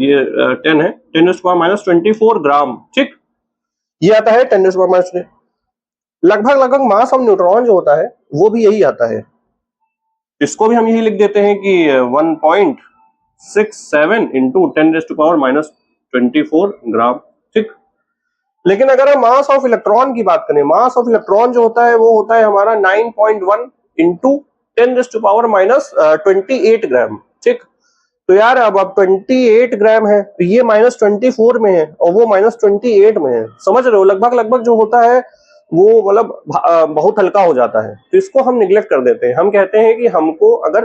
ये 10 है, 10⁻⁻24 ग्राम, ठीक, ये आता है 10⁻⁻। लगभग मास ऑफ न्यूट्रॉन जो होता है वो भी यही आता है। इसको भी हम यही लिख देते हैं कि 1.67 इंटू 10⁻⁻24 ग्राम, ठीक। लेकिन अगर हम मास ऑफ इलेक्ट्रॉन की बात करें, मास ऑफ इलेक्ट्रॉन जो होता है वो होता है हमारा 9.1 इंटू 10⁻⁻28 ग्राम, ठीक। तो यार अब 28 ग्राम है तो ये -24 में है और वो -28 में है, समझ रहे हो, लगभग जो होता है वो मतलब बहुत हल्का हो जाता है। तो इसको हम निग्लेक्ट कर देते हैं। हम कहते हैं कि हमको अगर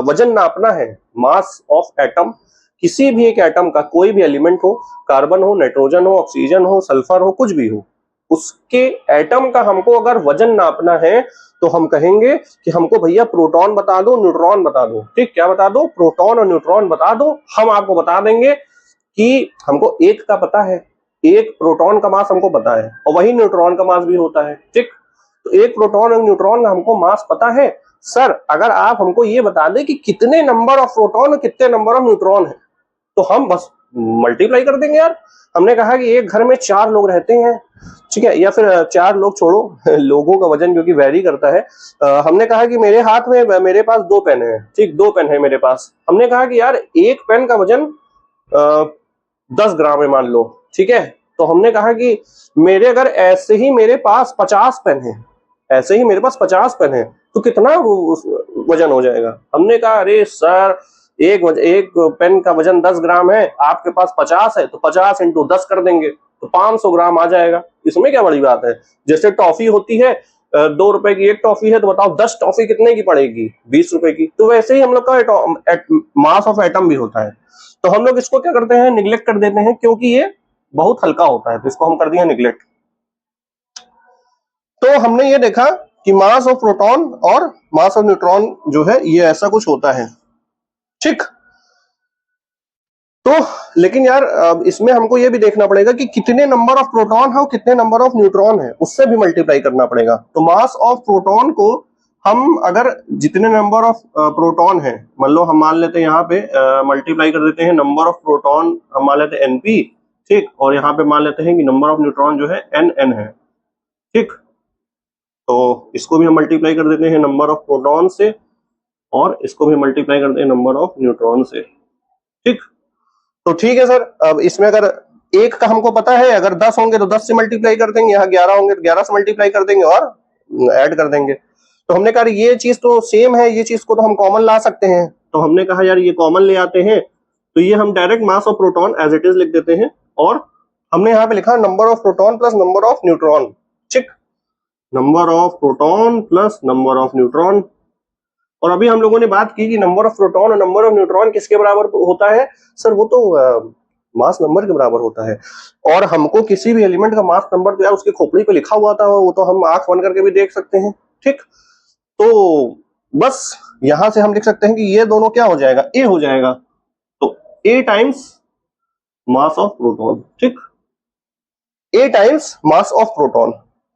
वजन नापना है, मास ऑफ एटम, किसी भी एक एटम का, कोई भी एलिमेंट हो, कार्बन हो, नाइट्रोजन हो, ऑक्सीजन हो, सल्फर हो, कुछ भी हो, उसके एटम का हमको अगर वजन नापना है तो हम कहेंगे कि हमको भैया प्रोटॉन बता दो, न्यूट्रॉन बता दो, ठीक, क्या बता दो, प्रोटॉन और न्यूट्रॉन बता दो। हम आपको बता देंगे कि हमको एक का पता है, एक प्रोटॉन का मास हमको पता है और वही न्यूट्रॉन का मास भी होता है, ठीक। तो एक प्रोटॉन और न्यूट्रॉन का हमको मास पता है। सर अगर आप हमको ये बता दें कि कितने नंबर ऑफ प्रोटॉन और कितने नंबर ऑफ न्यूट्रॉन है, तो हम बस मल्टीप्लाई कर देंगे यार। हमने कहा कि एक घर में 4 लोग रहते हैं, ठीक है, या फिर 4 लोग छोड़ो, लोगों का वजन क्योंकि वैरी करता है। हमने कहा कि मेरे हाथ में, मेरे पास 2 पेन है, ठीक, 2 पेन है मेरे पास। हमने कहा कि यार एक पेन का वजन 10 ग्राम है मान लो, ठीक है। तो हमने कहा कि मेरे अगर ऐसे ही मेरे पास 50 पेन है, ऐसे ही मेरे पास 50 पेन है, तो कितना वजन हो जाएगा। हमने कहा अरे सर एक पेन का वजन 10 ग्राम है, आपके पास 50 है, तो 50 इंटू 10 कर देंगे तो 500 ग्राम आ जाएगा। इसमें क्या बड़ी बात है। जैसे टॉफी होती है, 2 रुपए की एक टॉफी है, तो बताओ 10 टॉफी कितने की पड़ेगी, 20 रुपए की। तो वैसे ही हम लोग का मास ऑफ एटम भी होता है। तो हम लोग इसको क्या करते हैं, निग्लेक्ट कर देते हैं, क्योंकि ये बहुत हल्का होता है, तो इसको हम कर दिए निग्लेक्ट। तो हमने ये देखा कि मास ऑफ प्रोटॉन और मास ऑफ न्यूट्रॉन जो है ये ऐसा कुछ होता है, ठीक। तो लेकिन यार इसमें हमको ये भी देखना पड़ेगा कि कितने नंबर ऑफ प्रोटॉन है और कितने नंबर ऑफ न्यूट्रॉन है, उससे भी मल्टीप्लाई करना पड़ेगा। तो मास ऑफ प्रोटॉन को हम अगर जितने नंबर ऑफ प्रोटॉन है, मान लो हम मान लेते हैं यहाँ पे मल्टीप्लाई कर देते हैं नंबर ऑफ प्रोटॉन, हम मान लेते हैं NP, ठीक, और यहाँ पे मान लेते हैं कि नंबर ऑफ न्यूट्रॉन जो है NN है, ठीक। तो इसको भी हम मल्टीप्लाई कर देते हैं नंबर ऑफ प्रोटॉन से और इसको भी मल्टीप्लाई करते हैं नंबर ऑफ न्यूट्रॉन से, ठीक। तो ठीक है सर, अब इसमें अगर एक का हमको पता है, अगर 10 होंगे तो 10 से मल्टीप्लाई कर देंगे, यहाँ 11 होंगे तो 11 से मल्टीप्लाई कर देंगे और ऐड कर देंगे। तो हमने कहा ये चीज तो सेम है, ये चीज को तो हम कॉमन ला सकते हैं। तो हमने कहा यार ये कॉमन ले आते हैं, तो ये हम direct mass of proton as it is लिख देते हैं और हमने यहाँ पे लिखा number of proton plus number of neutron, ठीक, number of proton plus number of neutron. और अभी हम लोगों ने बात की कि नंबर ऑफ प्रोटॉन और नंबर ऑफ न्यूट्रॉन किसके बराबर होता है। सर वो तो मास नंबर के बराबर होता है। और हमको किसी भी एलिमेंट का मास नंबर तो यार उसकी खोपड़ी पे लिखा हुआ था, वो तो हम आंख बंद करके भी देख सकते हैं, ठीक। तो बस यहां से हम लिख सकते हैं कि ये दोनों क्या हो जाएगा, ए हो जाएगा। तो ए टाइम्स मास ऑफ प्रोटॉन, ठीक, ए टाइम्स मास ऑफ प्रोटॉन,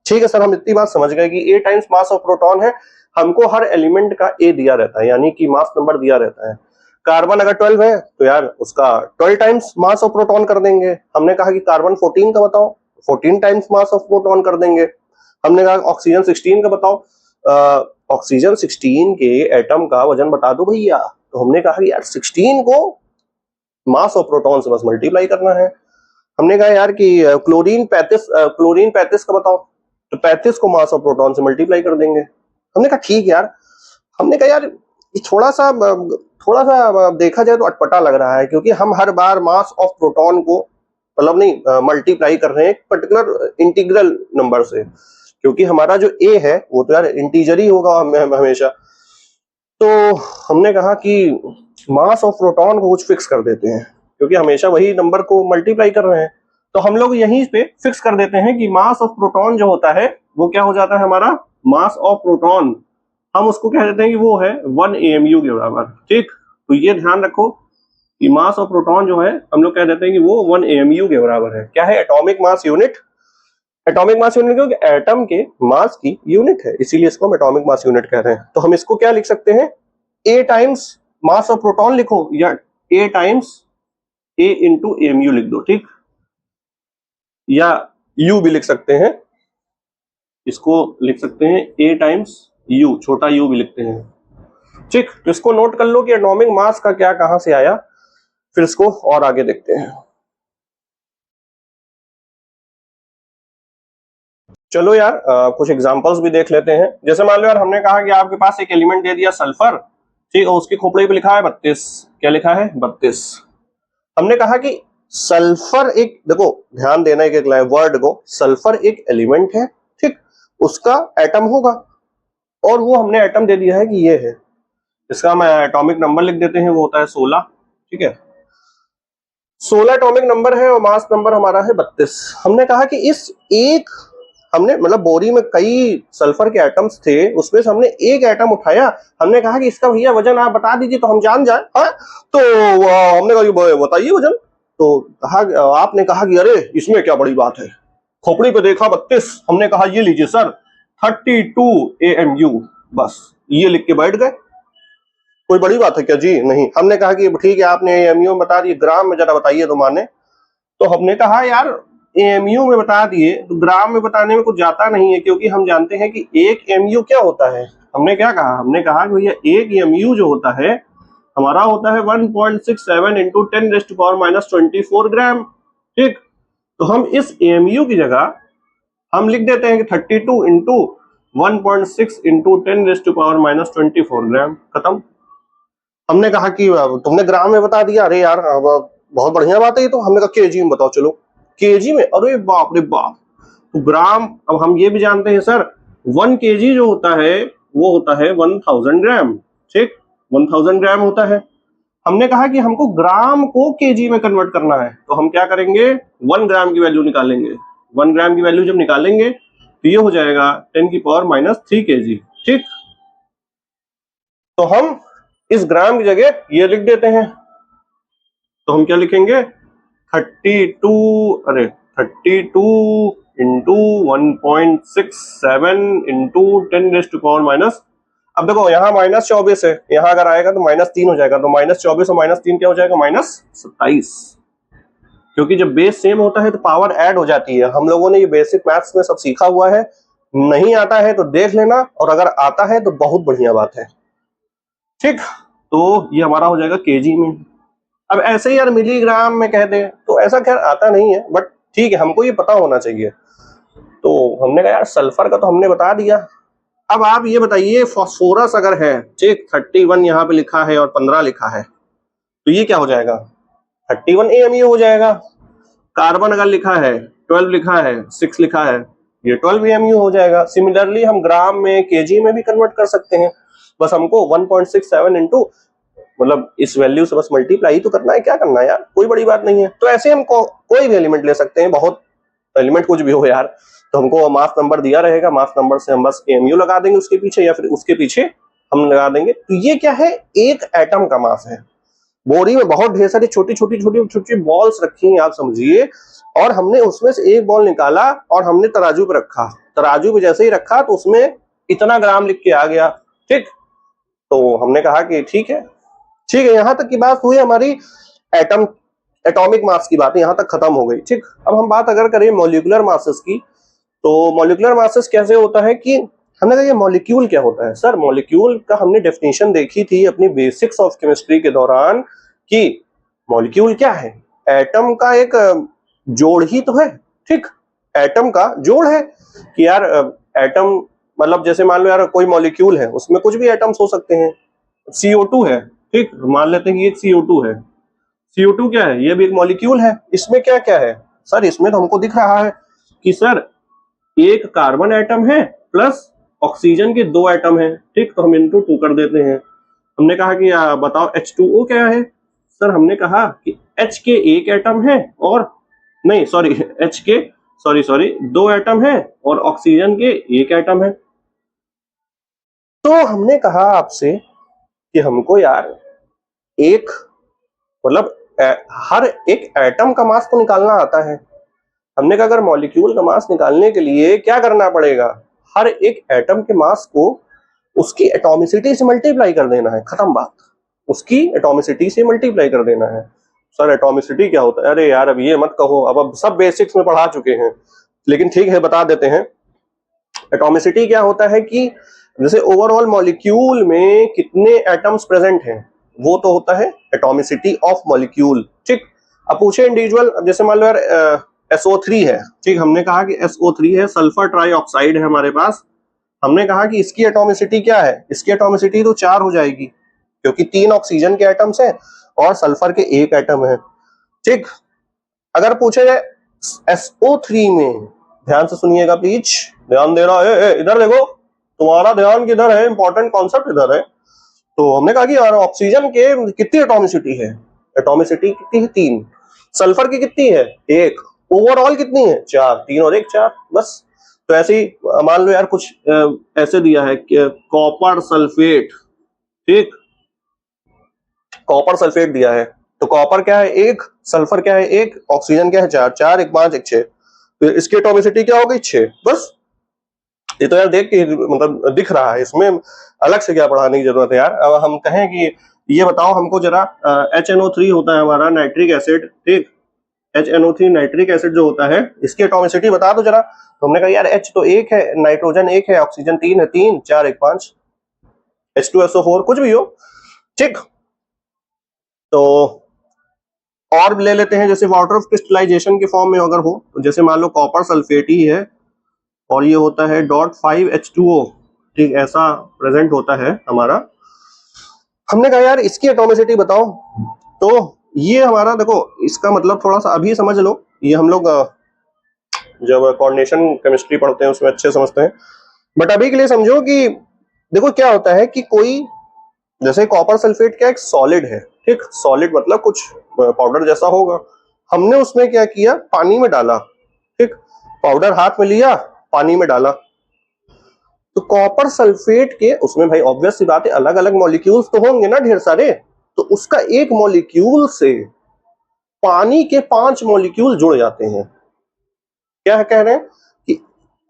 ठीक है सर। हम इतनी बात समझ गए कि ए टाइम्स मास ऑफ प्रोटॉन है, हमको हर एलिमेंट का ए दिया रहता है, यानी कि मास नंबर दिया रहता है। कार्बन अगर 12 है तो यार उसका 12 टाइम्स मास ऑफ प्रोटॉन कर देंगे। हमने कहा कि कार्बन 14 का बताओ, 14 टाइम्स मास ऑफ प्रोटॉन कर देंगे। हमने कहा ऑक्सीजन 16 का बताओ, ऑक्सीजन 16 के एटम का वजन बता दो भैया। तो हमने कहा कि यार 16 को मास ऑफ प्रोटॉन से बस मल्टीप्लाई करना है। हमने कहा यार कि क्लोरीन 35 का बताओ, तो 35 को मास ऑफ प्रोटॉन से मल्टीप्लाई कर देंगे। हमने कहा ठीक यार, हमने कहा यार थोड़ा सा देखा जाए तो अटपटा लग रहा है, क्योंकि हम हर बार मास ऑफ प्रोटॉन को मतलब नहीं मल्टीप्लाई कर रहे हैं एक पर्टिकुलर इंटीग्रल नंबर से, क्योंकि हमारा जो ए है वो तो यार इंटीजर ही होगा हमेशा। तो हमने कहा कि मास ऑफ प्रोटॉन को कुछ फिक्स कर देते हैं, क्योंकि हमेशा वही नंबर को मल्टीप्लाई कर रहे हैं। तो हम लोग यहीं पे फिक्स कर देते हैं कि मास ऑफ प्रोटॉन जो होता है वो क्या हो जाता है, हमारा मास ऑफ प्रोटॉन हम उसको कह देते हैं कि वो है 1 AMU के बराबर, ठीक। तो ये ध्यान रखो कि मास ऑफ प्रोटॉन जो है हम लोग कह देते हैं कि वो 1 AMU के बराबर है। क्या है, atomic mass unit. Atomic mass unit क्योंकि एटम के मास की यूनिट है, इसीलिए इसको हम एटॉमिक मास यूनिट कह रहे हैं। तो हम इसको क्या लिख सकते हैं, ए टाइम्स मास ऑफ प्रोटॉन लिखो, या ए टाइम्स A इंटू एमयू लिख दो, ठीक, या U भी लिख सकते हैं, इसको लिख सकते हैं A टाइम्स U, छोटा U भी लिखते हैं, ठीक। तो इसको नोट कर लो कि एटॉमिक मास का क्या कहां से आया, फिर इसको और आगे देखते हैं। चलो यार कुछ एग्जांपल्स भी देख लेते हैं। जैसे मान लो यार हमने कहा कि आपके पास एक एलिमेंट दे दिया सल्फर, ठीक, और उसकी खोपड़ी पे लिखा है 32, क्या लिखा है 32। हमने कहा कि सल्फर एक, देखो ध्यान देना एक वर्ड को, सल्फर एक एलिमेंट है, ठीक, उसका एटम होगा, और वो हमने एटम दे दिया है कि ये है, इसका हम एटॉमिक नंबर लिख देते हैं, वो होता है 16, ठीक है, 16 एटॉमिक नंबर है और मास नंबर हमारा है 32। हमने कहा कि इस एक, हमने मतलब बोरी में कई सल्फर के एटम्स थे, उसमें से हमने एक एटम उठाया, हमने कहा कि इसका भैया वजन आप बता दीजिए तो हम जान जाए। हाँ, तो हमने कहा बताइए वजन, तो कहा, आपने कहा कि अरे इसमें क्या बड़ी बात है, खोपड़ी पे देखा 32, हमने कहा ये लीजिए सर 32 AMU, बस ये लिख के बैठ गए। कोई बड़ी बात है क्या जी? नहीं। हमने कहा कि ठीक है आपने AMU में बता दिए, ग्राम में जरा बताइए तो माने। तो हमने कहा यार AMU में बता दिए तो ग्राम में बताने में कुछ जाता नहीं है, क्योंकि हम जानते हैं कि एक MU क्या होता है। हमने क्या कहा, हमने कहा कि भैया एक MU जो होता है हमारा होता है 1.67 इंटू 10⁻24 ग्राम, ठीक। तो हम इस AMU की जगह हम लिख देते हैं कि 32 इंटू 1.6 इंटू 10⁻24 ग्राम, खत्म। हमने कहा कि तुमने ग्राम में बता दिया, अरे यार बहुत बढ़िया बात है ये तो। हमने कहा केजी में बताओ, चलो केजी में, अरे बाप रे बाप, तो ग्राम, अब हम ये भी जानते हैं सर 1 kg जो होता है वो होता है 1000 ग्राम, ठीक, 1000 ग्राम होता है। हमने कहा कि हमको ग्राम को केजी में कन्वर्ट करना है, तो हम क्या करेंगे 1 ग्राम की वैल्यू निकालेंगे। 1 ग्राम की वैल्यू जब निकालेंगे तो ये हो जाएगा 10⁻³ kg, ठीक। तो हम इस ग्राम की जगह ये लिख देते हैं, तो हम क्या लिखेंगे 32 इंटू 1.67 इंटू 10⁻⁻, अब देखो यहाँ -24 है, यहाँ अगर आएगा तो -3 हो जाएगा, तो -24 और -3 क्या हो जाएगा -27, क्योंकि जब बेस सेम होता है तो पावर ऐड हो जाती है। हम लोगों ने ये बेसिक मैथ्स में सब सीखा हुआ है, नहीं आता है तो देख लेना, और अगर आता है तो बहुत बढ़िया बात है, ठीक। तो ये हमारा हो जाएगा केजी में। अब ऐसे ही यार मिलीग्राम में कह दे तो ऐसा खैर आता नहीं है, बट ठीक है हमको ये पता होना चाहिए। तो हमने कहा यार सल्फर का तो हमने बता दिया, अब आप ये बताइए फास्फोरस अगर है, ठीक, 31 यहाँ पे लिखा है और 15 लिखा है, तो ये क्या हो जाएगा 31 AMU हो जाएगा। कार्बन अगर लिखा है 12 लिखा है 6 लिखा है, ये 12 AMU हो जाएगा। सिमिलरली हम ग्राम में केजी में भी कन्वर्ट कर सकते हैं, बस हमको 1.67 इंटू मतलब इस वैल्यू से बस मल्टीप्लाई तो करना है, क्या करना है यार, कोई बड़ी बात नहीं है। तो ऐसे हम कोई भी एलिमेंट ले सकते हैं, बहुत एलिमेंट कुछ भी हो यार, तो हमको मास नंबर दिया रहेगा, मास नंबर से हम बस AMU लगा देंगे उसके पीछे, या फिर उसके पीछे हम लगा देंगे। तो ये क्या है, एक एटम का मास है। बोरी में बहुत ढेर सारी छोटी छोटी बॉल्स रखी हैं आप समझिए, और हमने उसमें से एक बॉल निकाला और हमने तराजू पे रखा, तराजू पे जैसे ही रखा तो उसमें इतना ग्राम लिख के आ गया, ठीक। तो हमने कहा कि ठीक है, ठीक है, यहां तक की बात हुई हमारी एटम एटॉमिक मास की बात यहां तक खत्म हो गई, ठीक। अब हम बात अगर करें मॉलिक्यूलर मासेस की, तो मॉलिक्यूलर मासेस कैसे होता है कि हमने कहा ये मॉलिक्यूल क्या होता है। सर मॉलिक्यूल का हमने डेफिनेशन देखी थी अपनी बेसिक्स ऑफ केमिस्ट्री के दौरान कि मॉलिक्यूल क्या है, एटम का एक जोड़ ही तो है, ठीक, एटम का जोड़ है कि यार एटम मतलब जैसे मान लो यार कोई मॉलिक्यूल है उसमें कुछ भी एटम्स हो सकते हैं। CO2 है, ठीक, मान लेते हैं कि एक CO2 है, CO2 क्या है, ये भी एक मॉलिक्यूल है। इसमें क्या क्या है सर, इसमें तो हमको दिख रहा है कि सर एक कार्बन एटम है प्लस ऑक्सीजन के 2 एटम है, ठीक, तो हम इनटू 2 कर देते हैं। हमने कहा कि बताओ H2O क्या है, सर हमने कहा कि H के एक एटम है, और नहीं सॉरी H के सॉरी 2 एटम है और ऑक्सीजन के एक एटम है। तो हमने कहा आपसे कि हमको यार एक मतलब हर एक एटम का मास तो निकालना आता है। हमने कहा अगर मॉलिक्यूल का मास निकालने के लिए क्या करना पड़ेगा, हर एक एटम के मास को उसकी एटॉमिसिटी से मल्टीप्लाई कर देना है, खत्म बात, उसकी एटॉमिसिटी से मल्टीप्लाई कर देना है। सर एटॉमिसिटी क्या होता है? अरे यार अब ये मत कहो, अब सब बेसिक्स में पढ़ा चुके हैं, लेकिन ठीक है बता देते हैं। एटॉमिसिटी क्या होता है कि जैसे ओवरऑल मॉलिक्यूल में कितने एटम्स प्रेजेंट हैं, वो तो होता है एटॉमिसिटी ऑफ मॉलिक्यूल। ठीक, अब पूछे इंडिविजुअल, जैसे मान लो यार SO3 है, ठीक, हमने कहा कि SO3 है, सल्फर ट्राईऑक्साइड है हमारे पास, हमने कहा कि इसकी एटॉमिसिटी क्या है, इसकी एटॉमिसिटी तो 4 हो जाएगी, क्योंकि 3 ऑक्सीजन के एटम्स हैं और सल्फर के 1 एटम है। ठीक, अगर पूछे जाए SO3 में, ध्यान से सुनिएगा प्लीज, ध्यान दे रहा है, इधर देखो, तुम्हारा ध्यान किधर है, इंपॉर्टेंट कॉन्सेप्ट इधर है। तो हमने कहा कि यार ऑक्सीजन के कितनी एटॉमिसिटी है, एटॉमिसिटी कितनी है 3, सल्फर की कितनी है 1, ओवरऑल कितनी है 4, 3 और 1 4, बस। तो ऐसे ही मान लो यार कुछ ऐसे दिया है कि कॉपर सल्फेट, ठीक, कॉपर सल्फेट दिया है, तो कॉपर क्या है 1, सल्फर क्या है 1, ऑक्सीजन क्या है 4, 4 1 5 1 6, तो इसकी एटॉमिसिटी क्या हो गई 6, बस। ये तो यार देख के मतलब दिख रहा है, इसमें अलग से क्या पढ़ाने की जरूरत है यार। अब हम कहें कि ये बताओ हमको जरा, HNO3 होता है हमारा नाइट्रिक एसिड, ठीक, HNO3 नाइट्रिक एसिड जो होता है, इसकी एटॉमिसिटी बता दो जरा। तो हमने कहा यार H तो 1 है, नाइट्रोजन 1 है, ऑक्सीजन 3 है, 3 4 1 5, H2SO4 कुछ भी हो, ठीक। तो और ले लेते हैं, जैसे वाटर ऑफ क्रिस्टलाइजेशन के फॉर्म में अगर हो, तो जैसे मान लो कॉपर सल्फेट ही है और ये होता है .5H2O, ठीक, ऐसा प्रेजेंट होता है हमारा। हमने कहा यार इसकी एटॉमिसिटी बताओ, तो ये हमारा देखो, इसका मतलब थोड़ा सा अभी समझ लो, ये हम लोग जब कोऑर्डिनेशन केमिस्ट्री पढ़ते हैं उसमें अच्छे समझते हैं, बट अभी के लिए समझो कि देखो क्या होता है कि कोई, जैसे कॉपर सल्फेट क्या एक सॉलिड है, ठीक, सॉलिड मतलब कुछ पाउडर जैसा होगा, हमने उसमें क्या किया, पानी में डाला, ठीक, पाउडर हाथ में लिया, पानी में डाला, तो कॉपर सल्फेट के उसमें भाई ऑब्वियस सी बात है अलग अलग मॉलिक्यूल्स तो होंगे ना ढेर सारे, तो उसका एक मॉलिक्यूल से पानी के 5 मॉलिक्यूल जुड़ जाते हैं। क्या कह रहे हैं कि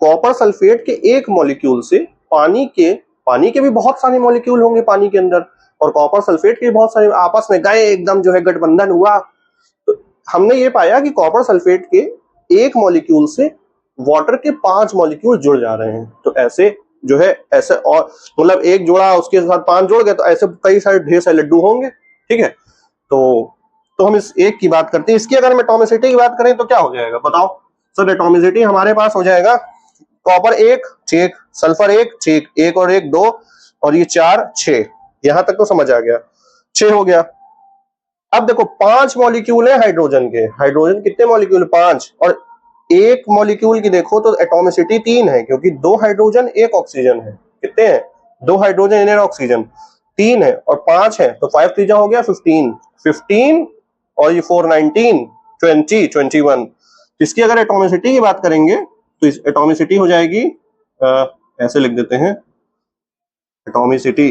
कॉपर सल्फेट के एक मॉलिक्यूल से पानी के भी बहुत सारे मॉलिक्यूल होंगे पानी के अंदर, और कॉपर सल्फेट के बहुत सारे आपस में गए, एकदम जो है गठबंधन हुआ, तो हमने ये पाया कि कॉपर सल्फेट के एक मॉलिक्यूल से वाटर के 5 मॉलिक्यूल जुड़ जा रहे हैं। तो ऐसे जो है ऐसे, और मतलब एक जुड़ा उसके साथ 5 जुड़ गए, तो ऐसे कई सारे ढेर सारे लड्डू होंगे, ठीक है। तो हम इस एक की बात करते हैं, इसकी अगर हम एटॉमिसिटी की बात करें तो क्या हो जाएगा बताओ सर? एटॉमिसिटी हमारे पास हो जाएगा कॉपर 1 6, सल्फर 1 6, 1 और 1 2, और ये 4 6, यहां तक तो समझ आ गया, 6 हो गया। अब देखो 5 मॉलिक्यूल है हाइड्रोजन के, हाइड्रोजन कितने मॉलिक्यूल 5, और एक मॉलिक्यूल की देखो तो एटॉमिसिटी 3 है, क्योंकि 2 हाइड्रोजन 1 ऑक्सीजन है, कितने हैं 2 हाइड्रोजन 1 ऑक्सीजन, 3 है और 5 है, तो 5 3 हो गया 15, 15 और ये 4 19 20 21। इसकी अगर एटॉमिसिटी की बात करेंगे तो इस एटॉमिसिटी हो जाएगी ऐसे लिख देते हैं, एटॉमिसिटी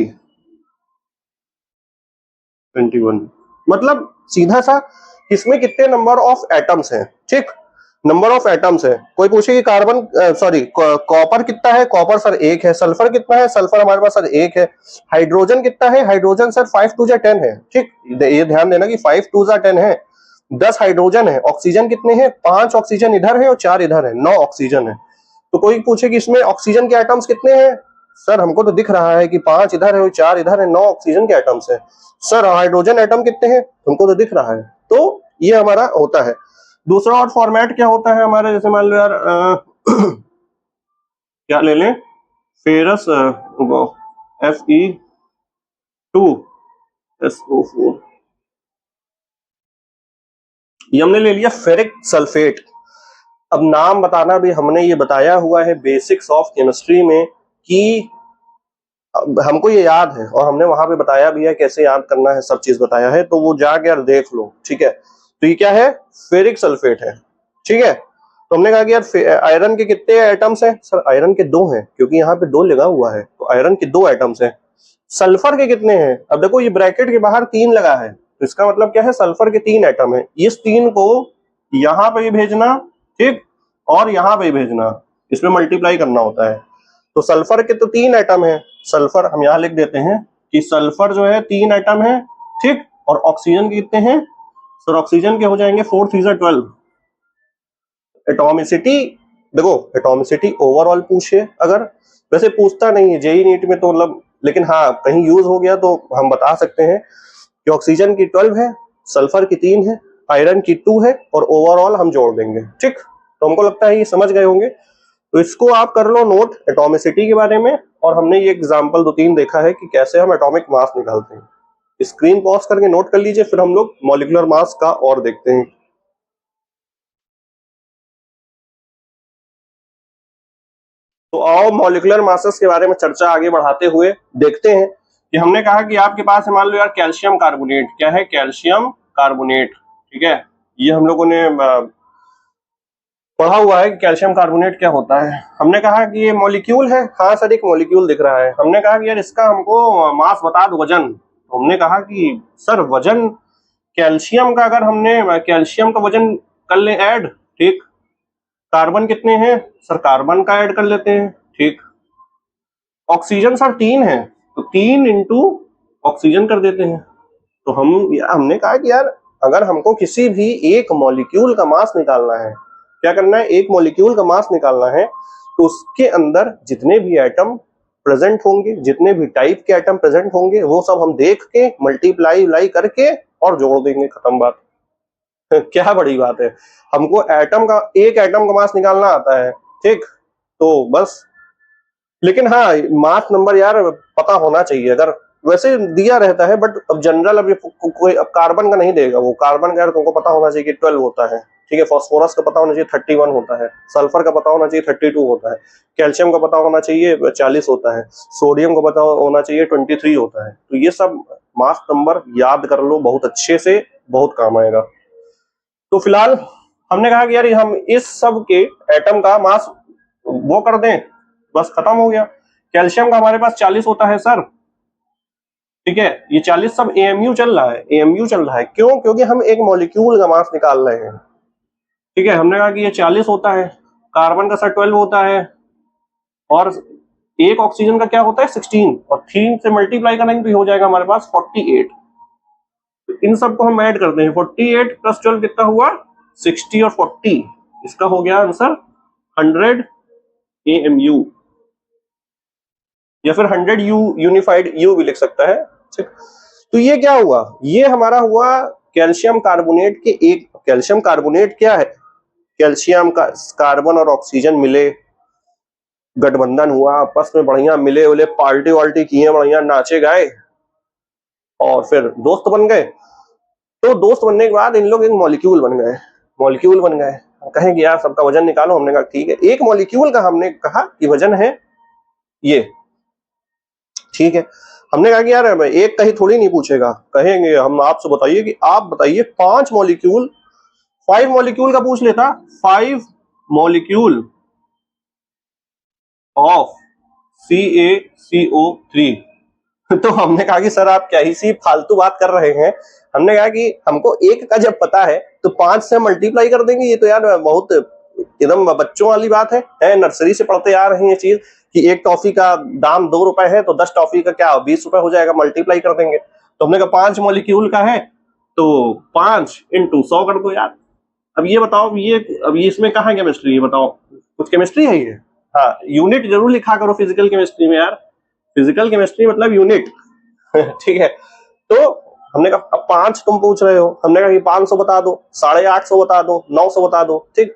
21, मतलब सीधा सा इसमें कितने नंबर ऑफ एटम्स हैं, ठीक, नंबर ऑफ एटम्स है। कोई पूछे कि कार्बन सॉरी कॉपर कितना है, कॉपर सर 1 है, सल्फर कितना है, सल्फर हमारे पास सर 1 है, हाइड्रोजन कितना है, हाइड्रोजन सर 5 2 10 है, ठीक, ये ध्यान देना कि 5 2 10 है, 10 हाइड्रोजन है, ऑक्सीजन कितने हैं 5 ऑक्सीजन इधर है और 4 इधर है, 9 ऑक्सीजन है। तो कोई पूछे कि इसमें ऑक्सीजन के एटम्स कितने हैं, सर हमको तो दिख रहा है कि 5 इधर है और 4 इधर है, 9 ऑक्सीजन के एटम्स है। सर हाइड्रोजन एटम कितने हैं, हमको तो दिख रहा है। तो ये हमारा होता है। दूसरा और फॉर्मेट क्या होता है हमारा, जैसे मान लो यार क्या ले लें, फेरस Fe2SO4, ये हमने ले लिया फेरिक सल्फेट। अब नाम बताना भी हमने ये बताया हुआ है बेसिक्स ऑफ केमिस्ट्री में कि हमको ये याद है, और हमने वहां पे बताया भी है कैसे याद करना है, सब चीज बताया है, तो वो जाके यार देख लो, ठीक है। तो ये क्या है, फेरिक सल्फेट है, ठीक है। तो हमने कहा कि यार आयरन के कितने एटम्स हैं, सर आयरन के 2 हैं, क्योंकि यहाँ पे 2 लगा हुआ है, तो आयरन के 2 एटम्स हैं। सल्फर के कितने हैं, अब देखो ये ब्रैकेट के बाहर 3 लगा है, तो इसका मतलब क्या है, सल्फर के 3 एटम है, इस 3 को यहाँ पे भेजना, ठीक, और यहाँ पे भेजना, इसमें मल्टीप्लाई करना होता है। तो सल्फर के तो 3 एटम है, सल्फर हम यहाँ लिख देते हैं कि सल्फर जो है 3 एटम है, ठीक, और ऑक्सीजन के कितने हैं सर ऑक्सीजन के हो जाएंगे 4 3 12। एटॉमिसिटी, देखो एटॉमिसिटी ओवरऑल पूछे अगर, वैसे पूछता नहीं है जेई नीट में तो मतलब, लेकिन हाँ कहीं यूज हो गया तो हम बता सकते हैं कि ऑक्सीजन की 12 है, सल्फर की 3 है, आयरन की 2 है और ओवरऑल हम जोड़ देंगे। ठीक, तो हमको लगता है ये समझ गए होंगे। तो इसको आप कर लो नोट एटॉमिसिटी के बारे में, और हमने ये एग्जाम्पल 2-3 देखा है कि कैसे हम एटॉमिक मास निकालते हैं। स्क्रीन पॉज करके नोट कर लीजिए, फिर हम लोग मॉलिक्यूलर मास का और देखते हैं। तो आओ मॉलिक्यूलर मासेस के बारे में चर्चा आगे बढ़ाते हुए देखते हैं कि हमने कहा कि आपके पास है मान लो यार कैल्शियम कार्बोनेट, क्या है कैल्शियम कार्बोनेट, ठीक है, ये हम लोगों ने पढ़ा हुआ है कि कैल्शियम कार्बोनेट क्या होता है। हमने कहा कि ये मॉलिक्यूल है, हाँ सर एक मॉलिक्यूल दिख रहा है। हमने कहा कि यार इसका हमको मास बता दो, वजन। तो हमने कहा कि सर वजन कैल्शियम का, अगर हमने कैल्शियम का वजन कर ले ऐड, ठीक, कार्बन कितने हैं सर, कार्बन का ऐड कर लेते हैं, ठीक, ऑक्सीजन सर 3 है तो 3 इंटू ऑक्सीजन कर देते हैं। तो हमने कहा कि यार अगर हमको किसी भी एक मॉलिक्यूल का मास निकालना है, क्या करना है, एक मॉलिक्यूल का मास निकालना है, तो उसके अंदर जितने भी एटम प्रेजेंट होंगे, जितने भी टाइप के एटम प्रेजेंट होंगे, वो सब हम देख के मल्टीप्लाई करके और जोड़ देंगे, खत्म बात। क्या बड़ी बात है, हमको एटम का, एक एटम का मास निकालना आता है, ठीक, तो बस। लेकिन हाँ मास नंबर यार पता होना चाहिए, अगर वैसे दिया रहता है बट अब जनरल, अब कोई अब कार्बन का नहीं देगा, वो कार्बन का यार तुमको पता होना चाहिए कि 12 होता है, ठीक है, फास्फोरस का पता होना चाहिए 31 होता है, सल्फर का पता होना चाहिए 32 होता है, कैल्शियम का पता होना चाहिए 40 होता है, सोडियम का पता होना चाहिए 23 होता है। तो ये सब मास नंबर याद कर लो बहुत अच्छे से, बहुत काम आएगा। तो फिलहाल हमने कहा कि यार हम इस सब के एटम का मास वो कर दें, बस खत्म हो गया। कैल्शियम का हमारे पास 40 होता है सर, ठीक है, ये 40 सब एएमयू चल रहा है, एएमयू चल रहा है, क्यों, क्योंकि हम एक मॉलिक्यूल का मास निकाल रहे हैं, ठीक है। हमने कहा कि ये 40 होता है, कार्बन का सर 12 होता है, और एक ऑक्सीजन का क्या होता है 16, और 3 से मल्टीप्लाई करेंगे तो हो जाएगा हमारे पास 48। तो इन सबको हम ऐड करते हैं, 48 प्लस 12 कितना हुआ 60, और 40 इसका हो गया आंसर 100 एएमयू, या फिर 100 यू, यूनिफाइड यू भी लिख सकता है, ठीक। तो ये क्या हुआ, ये हमारा हुआ कैल्शियम कार्बोनेट के एक, कैल्शियम कार्बोनेट क्या है, कैल्शियम का कार्बन और ऑक्सीजन मिले, गठबंधन हुआ आपस में, बढ़िया मिले उले, पार्टी वाल्टी किए, बढ़िया नाचे गाए, और फिर दोस्त बन गए। तो दोस्त बनने के बाद इन लोग एक मॉलिक्यूल बन गए, मॉलिक्यूल बन गए। कहें कि यार सबका वजन निकालो, हमने कहा ठीक है, एक मॉलिक्यूल का हमने कहा कि वजन है ये, ठीक है। हमने कहा कि यार एक कहीं थोड़ी नहीं पूछेगा, कहेंगे हम आपसे बताइए कि आप बताइए 5 मॉलिक्यूल, 5 मॉलिक्यूल का पूछ लेता, 5 मॉलिक्यूल ऑफ CaCO3। तो हमने कहा कि सर आप क्या ही सी फालतू बात कर रहे हैं। हमने कहा कि हमको एक का जब पता है तो 5 से मल्टीप्लाई कर देंगे, ये तो यार बहुत एकदम बच्चों वाली बात है, नर्सरी से पढ़ते आ रहे हैं ये चीज कि एक टॉफी का दाम 2 रुपए है तो 10 टॉफी का क्या 20 रुपए हो जाएगा, मल्टीप्लाई कर देंगे। तो हमने कहा 5 मॉलिक्यूल का है तो 5 इंटू 100 कर दो यार। अब ये बताओ, अब ये इसमें कहाँ केमिस्ट्री है, बताओ कुछ केमिस्ट्री है ये? हाँ यूनिट जरूर लिखा करो फिजिकल केमिस्ट्री में यार, फिजिकल केमिस्ट्री मतलब यूनिट। ठीक है, तो हमने कहा अब 5 तुम पूछ रहे हो, हमने कहा कि 500 बता दो, 850 बता दो, 900 बता दो, ठीक।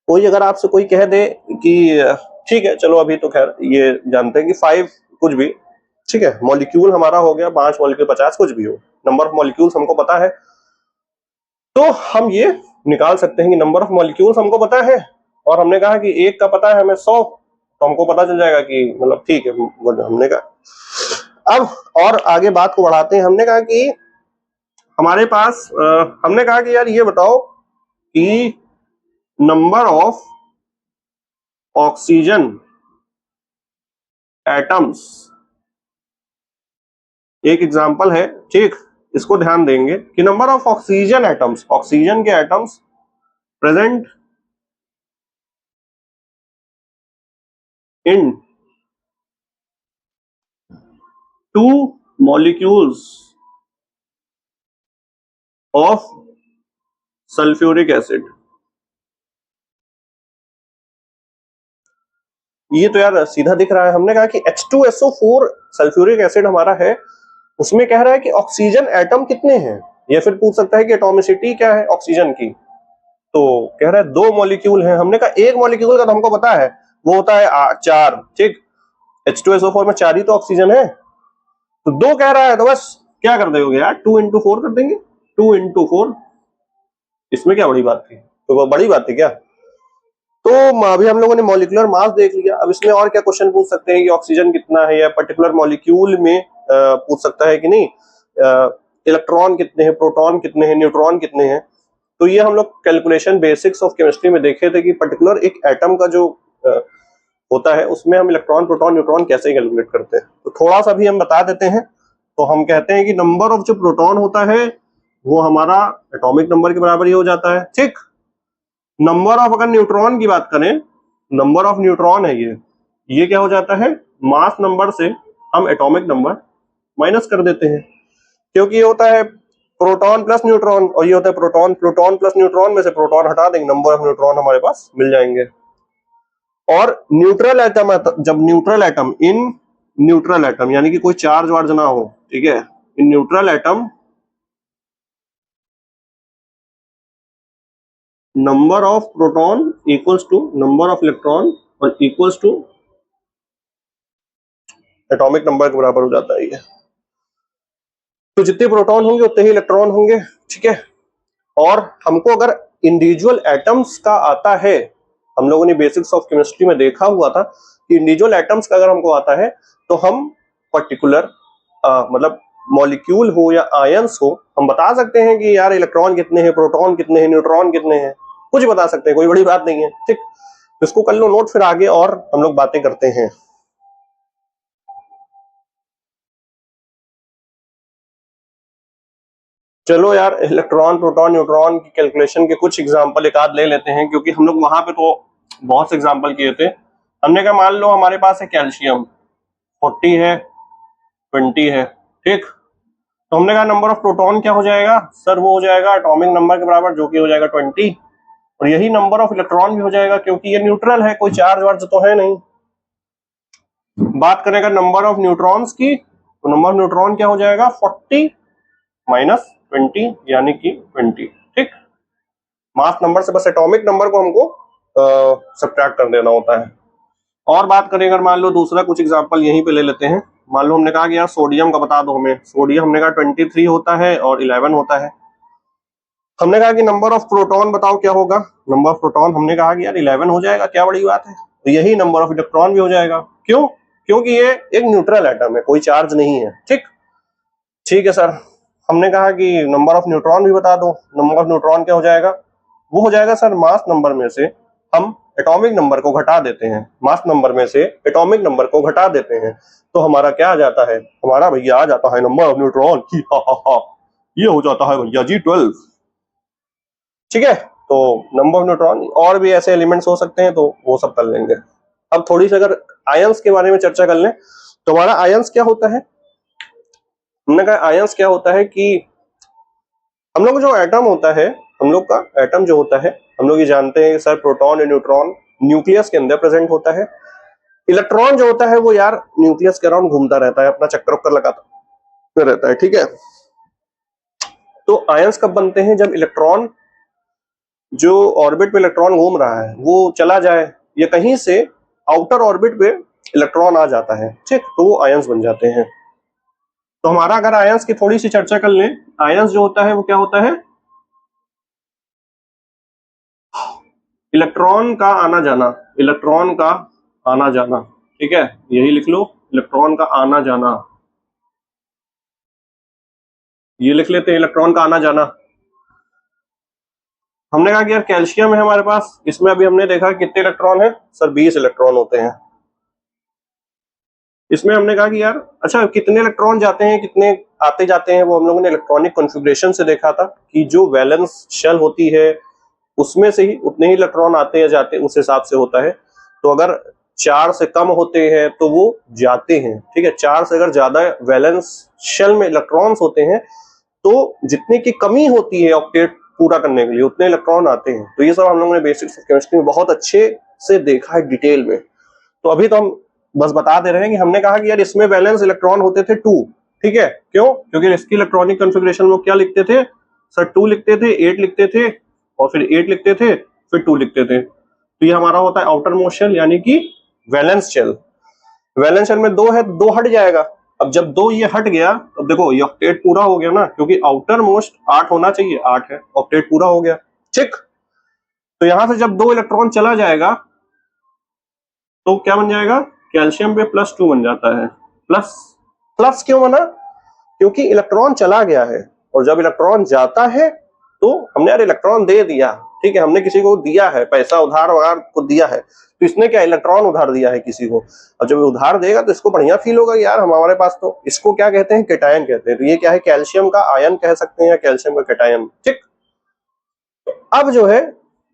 कोई अगर आपसे कोई कह दे कि ठीक है चलो अभी तो खैर ये जानते हैं कि 5 कुछ भी, ठीक है, मॉलिक्यूल हमारा हो गया 5 मॉलिक्यूल 50 कुछ भी हो, नंबर ऑफ मॉलिक्यूल्स हमको पता है, तो हम ये निकाल सकते हैं कि नंबर ऑफ मॉलिक्यूल्स हमको पता है, और हमने कहा कि एक का पता है हमें 100, तो हमको पता चल जाएगा कि मतलब ठीक है। हमने कहा अब और आगे बात को बढ़ाते हैं। हमने कहा कि हमारे पास हमने कहा कि यार ये बताओ कि नंबर ऑफ ऑक्सीजन एटम्स, एक एग्जांपल है, ठीक, इसको ध्यान देंगे कि number of oxygen atoms, oxygen के atoms present in 2 molecules of sulphuric acid. ये तो यार सीधा दिख रहा है, हमने कहा कि H2SO4 सल्फ्यूरिक एसिड हमारा है, उसमें कह रहा है कि ऑक्सीजन एटम कितने हैं, या फिर पूछ सकता है कि एटॉमिसिटी क्या है ऑक्सीजन की। तो कह रहा है 2 मॉलिक्यूल हैं, हमने कहा एक मॉलिक्यूल का तो हमको पता है, वो होता है 4, ठीक। H2SO4 में 4 ही तो ऑक्सीजन है, तो 2 कह रहा है तो बस क्या कर दोगे यार, 2 into 4 कर देंगे, 2 into 4, इसमें क्या बड़ी बात थी, तो वो बड़ी बात थी क्या। तो अभी हम लोगों ने मॉलिक्यूलर मास देख लिया, अब इसमें और क्या क्वेश्चन पूछ सकते हैं कि ऑक्सीजन कितना है, या पर्टिकुलर मॉलिक्यूल में पूछ सकता है कि नहीं, इलेक्ट्रॉन कितने हैं, प्रोटॉन कितने हैं, न्यूट्रॉन कितने हैं। तो ये हम लोग कैलकुलेशन बेसिक्स ऑफ केमिस्ट्री में देखे थे कि पर्टिकुलर एक एटम का जो होता है उसमें हम इलेक्ट्रॉन, प्रोटॉन, न्यूट्रॉन कैसे कैलकुलेट करते हैं। तो थोड़ा सा भी हम बता देते हैं। तो हम कहते हैं कि नंबर ऑफ जो प्रोटॉन होता है वो हमारा एटॉमिक नंबर के बराबर ही हो जाता है, ठीक। नंबर ऑफ, अगर न्यूट्रॉन की बात करें, नंबर ऑफ न्यूट्रॉन है ये क्या हो जाता है, मास नंबर से हम एटॉमिक नंबर माइनस कर देते हैं, क्योंकि ये होता है प्रोटॉन प्लस न्यूट्रॉन, और ये होता है प्रोटॉन, प्रोटॉन प्लस न्यूट्रॉन में से प्रोटॉन हटा देंगे, नंबर ऑफ न्यूट्रॉन हमारे पास मिल जाएंगे। और न्यूट्रल एटम, जब neutral atom, in neutral atom यानी कि कोई चार्ज वार्ज ना हो, ठीक है, in neutral atom number of proton equals to number of electron और इक्वल्स टू एटॉमिक नंबर के बराबर हो जाता है ये। तो जितने प्रोटॉन होंगे उतने ही इलेक्ट्रॉन होंगे, ठीक है। और हमको अगर इंडिविजुअल एटम्स का आता है, हम लोगों ने बेसिक्स ऑफ केमिस्ट्री में देखा हुआ था कि इंडिविजुअल एटम्स का अगर हमको आता है तो हम पर्टिकुलर मतलब मॉलिक्यूल हो या आयंस हो, हम बता सकते हैं कि यार इलेक्ट्रॉन कितने हैं, प्रोटॉन कितने हैं, न्यूट्रॉन कितने हैं, कुछ बता सकते हैं, कोई बड़ी बात नहीं है, ठीक। इसको कर लो नोट, फिर आगे और हम लोग बातें करते हैं। चलो यार, इलेक्ट्रॉन, प्रोटॉन, न्यूट्रॉन की कैलकुलेशन के कुछ एग्जांपल एक आध ले लेते हैं, क्योंकि हम लोग वहां पे तो बहुत से एग्जांपल किए थे। हमने कहा मान लो हमारे पास है कैल्शियम 40 है, 20 है, ठीक। तो हमने कहा नंबर ऑफ प्रोटॉन क्या हो जाएगा सर, वो हो जाएगा एटॉमिक नंबर के बराबर, जो कि हो जाएगा 20, और यही नंबर ऑफ इलेक्ट्रॉन भी हो जाएगा, क्योंकि ये न्यूट्रल है, कोई चार्ज वार्ज तो है नहीं। बात करेगा नंबर ऑफ न्यूट्रॉन्स की, तो नंबर ऑफ न्यूट्रॉन क्या हो जाएगा, 40 माइनस 20 यानी कि 20, ठीक। मास नंबर से बस एटॉमिक नंबर को हमको सब्ट्रैक्ट कर देना होता है। और बात करें अगर मान लो दूसरा कुछ एग्जांपल यहीं पे ले लेते हैं। मान लो हमने कहा कि यार सोडियम का बता दो हमें, सोडियम हमने कहा 23 होता है और 11 होता है। हमने कहा कि नंबर ऑफ प्रोटॉन बताओ क्या होगा, नंबर ऑफ प्रोटॉन हमने कहा कि यार 11 हो जाएगा, क्या बड़ी बात है। तो यही नंबर ऑफ इलेक्ट्रॉन भी हो जाएगा, क्यों, क्योंकि ये एक न्यूट्रल एटम है, कोई चार्ज नहीं है, ठीक। ठीक है सर, हमने कहा कि नंबर ऑफ न्यूट्रॉन भी बता दो, नंबर ऑफ न्यूट्रॉन क्या हो जाएगा, वो हो जाएगा सर मास नंबर में से हम एटॉमिक नंबर को घटा देते हैं, मास नंबर में से एटॉमिक नंबर को घटा देते हैं, तो हमारा क्या आ जाता है, हमारा भैया आ जाता है नंबर ऑफ न्यूट्रॉन, ये हो जाता है भैया जी 12, ठीक है। तो नंबर ऑफ न्यूट्रॉन, और भी ऐसे एलिमेंट्स हो सकते हैं, तो वो सब कर लेंगे। अब थोड़ी सी अगर आयंस के बारे में चर्चा कर लें, तो हमारा आयंस क्या होता है, हमने कहा आयंस क्या होता है कि हम लोग जो एटम होता है, हम लोग का एटम जो होता है, हम लोग ये जानते हैं सर प्रोटॉन और न्यूट्रॉन न्यूक्लियस के अंदर प्रेजेंट होता है। इलेक्ट्रॉन जो होता है वो यार न्यूक्लियस के अराउंड घूमता रहता है, अपना चक्कर वक्कर लगाता रहता है, ठीक है। तो आयंस कब बनते हैं, जब इलेक्ट्रॉन, जो ऑर्बिट पे इलेक्ट्रॉन घूम रहा है वो चला जाए, या कहीं से आउटर ऑर्बिट पे इलेक्ट्रॉन आ जाता है, ठीक, तो वो आयंस बन जाते हैं। तो हमारा अगर आयंस की थोड़ी सी चर्चा कर लें, आयंस जो होता है वो क्या होता है, इलेक्ट्रॉन का आना जाना, इलेक्ट्रॉन का आना जाना, ठीक है, यही लिख लो, इलेक्ट्रॉन का आना जाना, ये लिख लेते हैं, इलेक्ट्रॉन का आना जाना। हमने कहा कि यार कैल्शियम है हमारे पास, इसमें अभी हमने देखा कितने इलेक्ट्रॉन है सर, 20 इलेक्ट्रॉन होते हैं। इसमें हमने कहा कि यार अच्छा कितने इलेक्ट्रॉन जाते हैं, कितने आते जाते हैं, वो हम लोगों ने इलेक्ट्रॉनिक कॉन्फ़िगरेशन से देखा था कि जो वैलेंस शेल होती है उसमें से ही उतने ही इलेक्ट्रॉन आते या जाते, उस हिसाब से होता है। तो अगर 4 से कम होते हैं तो वो जाते हैं, ठीक है, 4 से अगर ज्यादा वैलेंस शेल में इलेक्ट्रॉन्स होते हैं तो जितने की कमी होती है ऑक्टेट पूरा करने के लिए उतने इलेक्ट्रॉन आते हैं। तो ये सब हम लोगों ने बेसिक्स ऑफ केमिस्ट्री में बहुत अच्छे से देखा है डिटेल में। तो अभी तो हम बस बता दे रहे हैं कि हमने कहा कि यार इसमें वैलेंस इलेक्ट्रॉन होते थे 2, ठीक है, क्यों? क्योंकि इसकी इलेक्ट्रॉनिक कॉन्फ़िगरेशन में क्या लिखते थे सर? 2 लिखते थे, 8 लिखते थे और फिर 8 लिखते थे, फिर 2 लिखते थे। तो ये हमारा होता है आउटर मोस्ट शेल यानी कि वैलेंस शेल। वैलेंस शेल में 2 है तो 2 हट जाएगा। अब जब 2 ये हट गया तो देखो ये ऑक्टेट पूरा हो गया ना, क्योंकि आउटर मोस्ट 8 होना चाहिए, 8 है, ऑक्टेट पूरा हो गया, ठीक। तो यहां से जब 2 इलेक्ट्रॉन चला जाएगा तो क्या बन जाएगा? कैल्शियम पे +2 बन जाता है। प्लस प्लस क्यों बना? क्योंकि इलेक्ट्रॉन चला गया है, और जब इलेक्ट्रॉन जाता है तो हमने यार इलेक्ट्रॉन दे दिया, ठीक है, हमने किसी को दिया है, पैसा उधार वगैरह को दिया है, तो इसने क्या इलेक्ट्रॉन उधार दिया है किसी को। अब जब उधार देगा तो इसको बढ़िया फील होगा यार हमारे पास, तो इसको क्या कहते हैं? कैटायन कहते हैं। तो ये क्या है? कैल्शियम का आयन कह सकते हैं या कैल्शियम का कैटायन, ठीक। अब जो है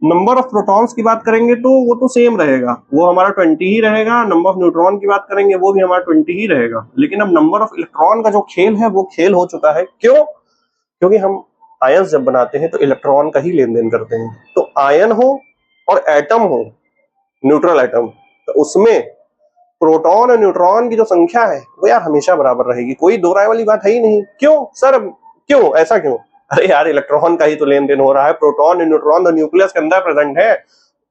नंबर ऑफ प्रोटॉन्स की बात करेंगे तो वो तो सेम रहेगा, वो हमारा 20 ही रहेगा। नंबर ऑफ न्यूट्रॉन की बात करेंगे वो भी हमारा 20 ही रहेगा। लेकिन अब नंबर ऑफ इलेक्ट्रॉन का जो खेल है वो खेल हो चुका है। क्यों? क्योंकि हम आयंस जब बनाते हैं तो इलेक्ट्रॉन का ही लेन देन करते हैं। तो आयन हो और एटम हो, न्यूट्रल एटम, तो उसमें प्रोटॉन और न्यूट्रॉन की जो संख्या है वो यार हमेशा बराबर रहेगी, कोई दो राय वाली बात है ही नहीं। क्यों सर? क्यों ऐसा क्यों? अरे यार इलेक्ट्रॉन का ही तो लेन देन हो रहा है, प्रोटॉन और न्यूट्रॉन तो न्यूक्लियस के अंदर प्रेजेंट है,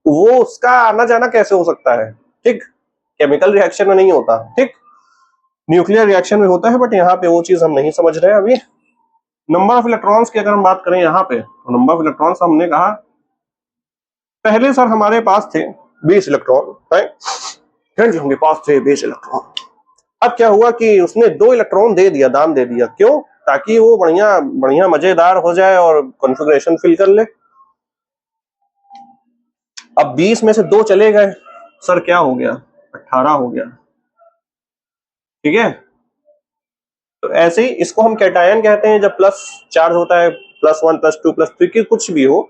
वो उसका आना जाना कैसे हो सकता है, ठीक। केमिकल रिएक्शन में नहीं होता, ठीक, न्यूक्लियर रिएक्शन में होता है, बट यहाँ पे वो चीज हम नहीं समझ रहे हैं अभी। नंबर ऑफ इलेक्ट्रॉन्स की अगर हम बात करें यहाँ पे, तो नंबर ऑफ इलेक्ट्रॉन्स हमने कहा पहले सर हमारे पास थे 20 इलेक्ट्रॉन, हमारे पास थे 20 इलेक्ट्रॉन। अब क्या हुआ कि उसने 2 इलेक्ट्रॉन दे दिया, दान दे दिया। क्यों? ताकि वो बढ़िया बढ़िया मजेदार हो जाए और कॉन्फ़िगरेशन फिल कर ले। अब 20 में से 2 चले गए, सर क्या हो गया? 18 हो गया, ठीक है। तो ऐसे ही इसको हम कैटायन कहते हैं जब प्लस चार्ज होता है, +1 +2 +3 कुछ भी हो,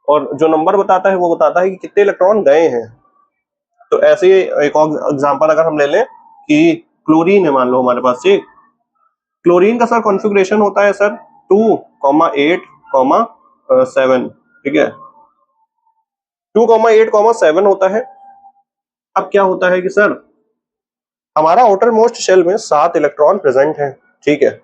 और जो नंबर बताता है वो बताता है कि कितने इलेक्ट्रॉन गए हैं। तो ऐसे ही एक और एग्जांपल अगर हम ले लें कि क्लोरीन है मान लो हमारे पास, ठीक। क्लोरीन का सर कॉन्फ़िगरेशन होता है सर 2, 8, 7, ठीक है, 2, 8, 7 होता है। अब क्या होता है कि सर हमारा आउटर मोस्ट शेल में 7 इलेक्ट्रॉन प्रेजेंट है, ठीक है।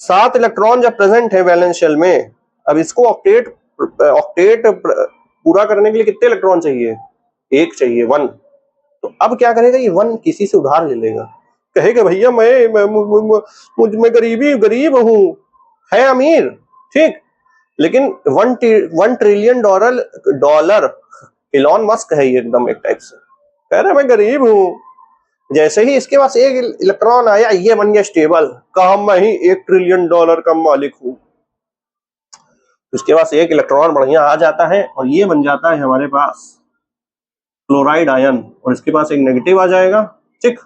7 इलेक्ट्रॉन जब प्रेजेंट है वैलेंस शेल में, अब इसको ऑक्टेट पूरा करने के लिए कितने इलेक्ट्रॉन चाहिए? 1 चाहिए, 1। तो अब क्या करेगा? ये 1 किसी से उधार ले लेगा, कहेगा भैया मैं गरीब हूं, है अमीर, ठीक, लेकिन 1 ट्रिलियन डॉलर इलॉन मस्क है ये एकदम एक टाइप से, कह रहा है मैं गरीब हूं। जैसे ही इसके पास 1 इलेक्ट्रॉन आया ये बन गया स्टेबल, कहा मैं ही 1 ट्रिलियन डॉलर का मालिक हूं। उसके पास 1 इलेक्ट्रॉन बढ़िया आ जाता है और ये बन जाता है हमारे पास क्लोराइड आयन, और इसके पास एक नेगेटिव आ जाएगा, ठीक।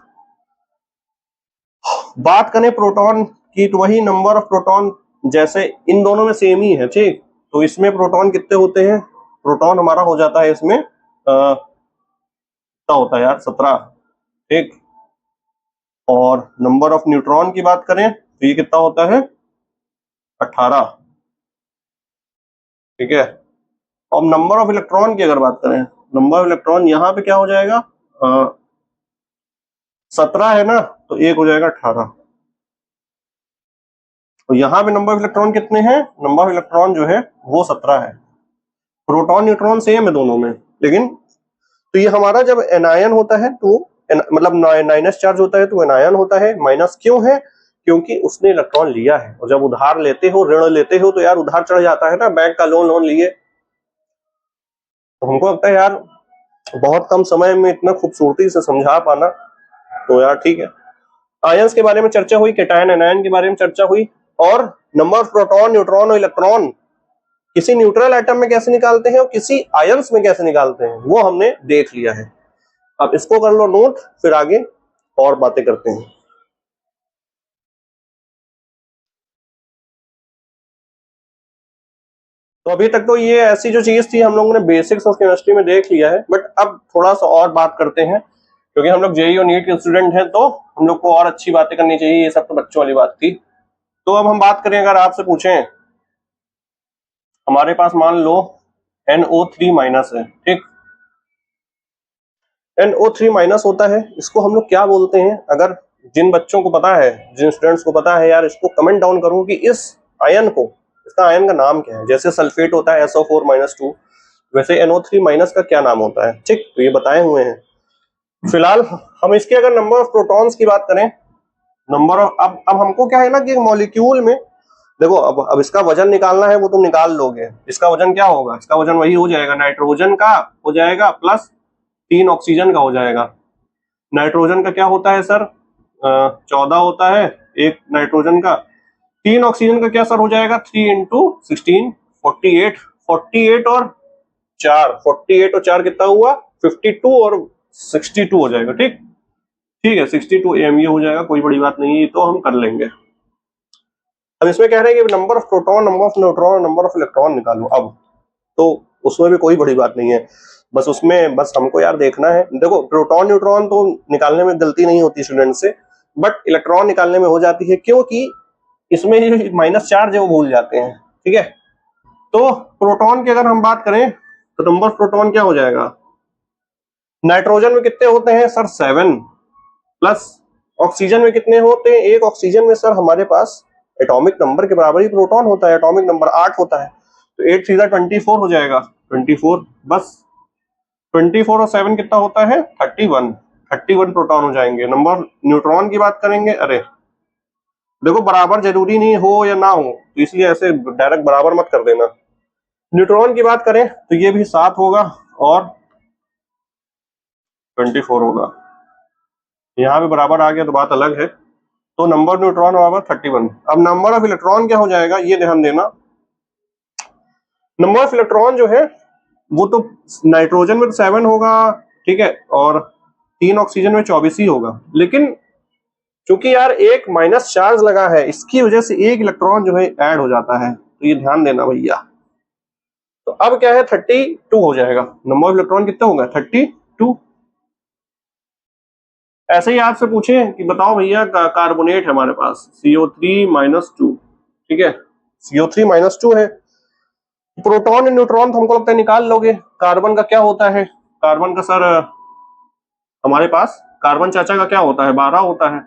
बात करें प्रोटॉन की तो वही नंबर ऑफ प्रोटॉन जैसे इन दोनों में सेम ही है, ठीक। तो इसमें प्रोटॉन कितने होते हैं? प्रोटॉन हमारा हो जाता है इसमें कितना होता है यार? 17, ठीक। और नंबर ऑफ न्यूट्रॉन की बात करें तो ये कितना होता है? 18, ठीक है। अब नंबर ऑफ इलेक्ट्रॉन की अगर बात करें, नंबर ऑफ इलेक्ट्रॉन यहाँ पे क्या हो जाएगा? 17 है ना, तो 1 हो जाएगा 18। तो यहाँ पे नंबर ऑफ इलेक्ट्रॉन कितने हैं? नंबर ऑफ इलेक्ट्रॉन जो है वो 17 है। प्रोटॉन न्यूट्रॉन सेम है दोनों में, लेकिन तो ये हमारा जब एनायन होता है तो मतलब माइनस चार्ज होता है तो एनायन होता है। माइनस क्यों है? क्योंकि उसने इलेक्ट्रॉन लिया है, और जब उधार लेते हो, ऋण लेते हो, तो यार उधार चढ़ जाता है ना, बैंक का लोन लिए। तो हमको लगता है यार बहुत कम समय में इतना खूबसूरती से समझा पाना, तो यार ठीक है। आयंस के बारे में चर्चा हुई, कैटायन एनायन के बारे में चर्चा हुई, और नंबर ऑफ प्रोटॉन न्यूट्रॉन और इलेक्ट्रॉन किसी न्यूट्रल एटम में कैसे निकालते हैं और किसी आयंस में कैसे निकालते हैं वो हमने देख लिया है। अब इसको कर लो नोट, फिर आगे और बातें करते हैं। तो अभी तक तो ये ऐसी जो चीज थी हम लोगों ने बेसिक्स ऑफ केमिस्ट्री में देख लिया है, बट अब थोड़ा सा और बात करते हैं, क्योंकि हम लोग जेईई और नीट के स्टूडेंट हैं तो हम लोग को और अच्छी बातें करनी चाहिए। ये सब तो बच्चों वाली बात थी। तो अब हम बात करें, अगर आपसे पूछें, हमारे पास मान लो NO3 माइनस है, ठीक, NO3 माइनस होता है, इसको हम लोग क्या बोलते हैं? अगर जिन बच्चों को पता है, जिन स्टूडेंट्स को पता है यार, इसको कमेंट डाउन करो कि इस आयन को, इसका आयन का नाम क्या है। जैसे सल्फेट होता है SO4-2, वैसे NO3 माइनस का क्या नाम होता है, ठीक, तो ये बताए हुए हैं। फिलहाल हम इसके अगर नंबर ऑफ प्रोटॉन्स की बात करें, नंबर ऑफ, अब हमको क्या है ना कि मॉलिक्यूल में देखो, अब इसका वजन निकालना है, वो तुम निकाल लोगे। इसका वजन क्या होगा? इसका वजन वही हो जाएगा, नाइट्रोजन का हो जाएगा प्लस 3 ऑक्सीजन का हो जाएगा। नाइट्रोजन का क्या होता है सर? 14 होता है एक नाइट्रोजन का। 3 ऑक्सीजन का क्या सर हो जाएगा? 3 इंटू 16, 48। 48 और 4 कितना हुआ? 52 और 62 हो जाएगा, ठीक, ठीक है, 62 AMU हो जाएगा, कोई बड़ी बात नहीं है, तो हम कर लेंगे। अब इसमें कह रहे हैं कि number of proton, number of neutron, number of electron निकालो। अब तो उसमें भी कोई बड़ी बात नहीं है, बस उसमें बस हमको यार देखना है। देखो, प्रोटॉन न्यूट्रॉन तो निकालने में गलती नहीं होती स्टूडेंट से, बट इलेक्ट्रॉन निकालने में हो जाती है, क्योंकि इसमें माइनस चार्ज है वो भूल जाते हैं, ठीक है। तो प्रोटॉन की अगर हम बात करें तो नंबर ऑफ प्रोटॉन क्या हो जाएगा? नाइट्रोजन में कितने होते हैं सर? 7, प्लस ऑक्सीजन में कितने होते हैं? एक ऑक्सीजन में सर हमारे पास एटॉमिक नंबर के बराबर ही प्रोटॉन होता है, एटॉमिक नंबर 8 होता है, तो 8 सीधा 24 हो जाएगा, 24, बस 24 और 7 कितना होता है? 31 प्रोटॉन हो जाएंगे। नंबर न्यूट्रॉन की बात करेंगे, अरे देखो, बराबर जरूरी नहीं हो या ना हो, तो इसलिए ऐसे डायरेक्ट बराबर मत कर देना। न्यूट्रॉन की बात करें तो ये भी 7 होगा और 24 होगा, यहाँ भी बराबर आ गया तो बात अलग है। तो नंबर न्यूट्रॉन बराबर 31। अब नंबर ऑफ इलेक्ट्रॉन क्या हो जाएगा, ये ध्यान देना। नंबर ऑफ इलेक्ट्रॉन जो है वो तो नाइट्रोजन में तो 7 होगा, ठीक है, और 3 ऑक्सीजन में 24 ही होगा, लेकिन चूंकि यार एक माइनस चार्ज लगा है, इसकी वजह से एक इलेक्ट्रॉन जो है ऐड हो जाता है, तो ये ध्यान देना भैया। तो अब क्या है, 32 हो जाएगा। नंबर ऑफ इलेक्ट्रॉन कितना होगा? 32। ऐसे ही आपसे पूछे कि बताओ भैया, कार्बोनेट है हमारे पास CO3-2, ठीक है, CO3-2 है। प्रोटॉन और न्यूट्रॉन तो हमको लगता है निकाल लोगे। कार्बन का क्या होता है? कार्बन का सर हमारे पास कार्बन चाचा का क्या होता है? 12 होता है।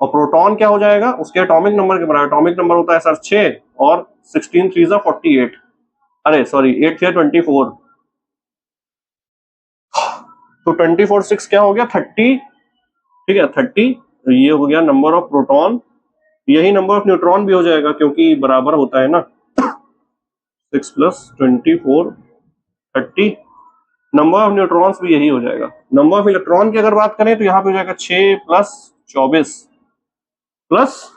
और प्रोटॉन क्या हो जाएगा? उसके एटॉमिक नंबर के बराबर। एटॉमिक नंबर होता है सर 6 और 16 3 48, अरे सॉरी 8 3 24, तो 24 6 क्या हो गया? 30, ठीक है, 30। तो ये हो गया नंबर ऑफ प्रोटॉन। यही नंबर ऑफ न्यूट्रॉन भी हो जाएगा, क्योंकि बराबर होता है ना, 6 + 24 30। नंबर ऑफ न्यूट्रॉन्स भी यही हो जाएगा। नंबर ऑफ इलेक्ट्रॉन की अगर बात करें तो यहाँ पे हो जाएगा 6 + 24 +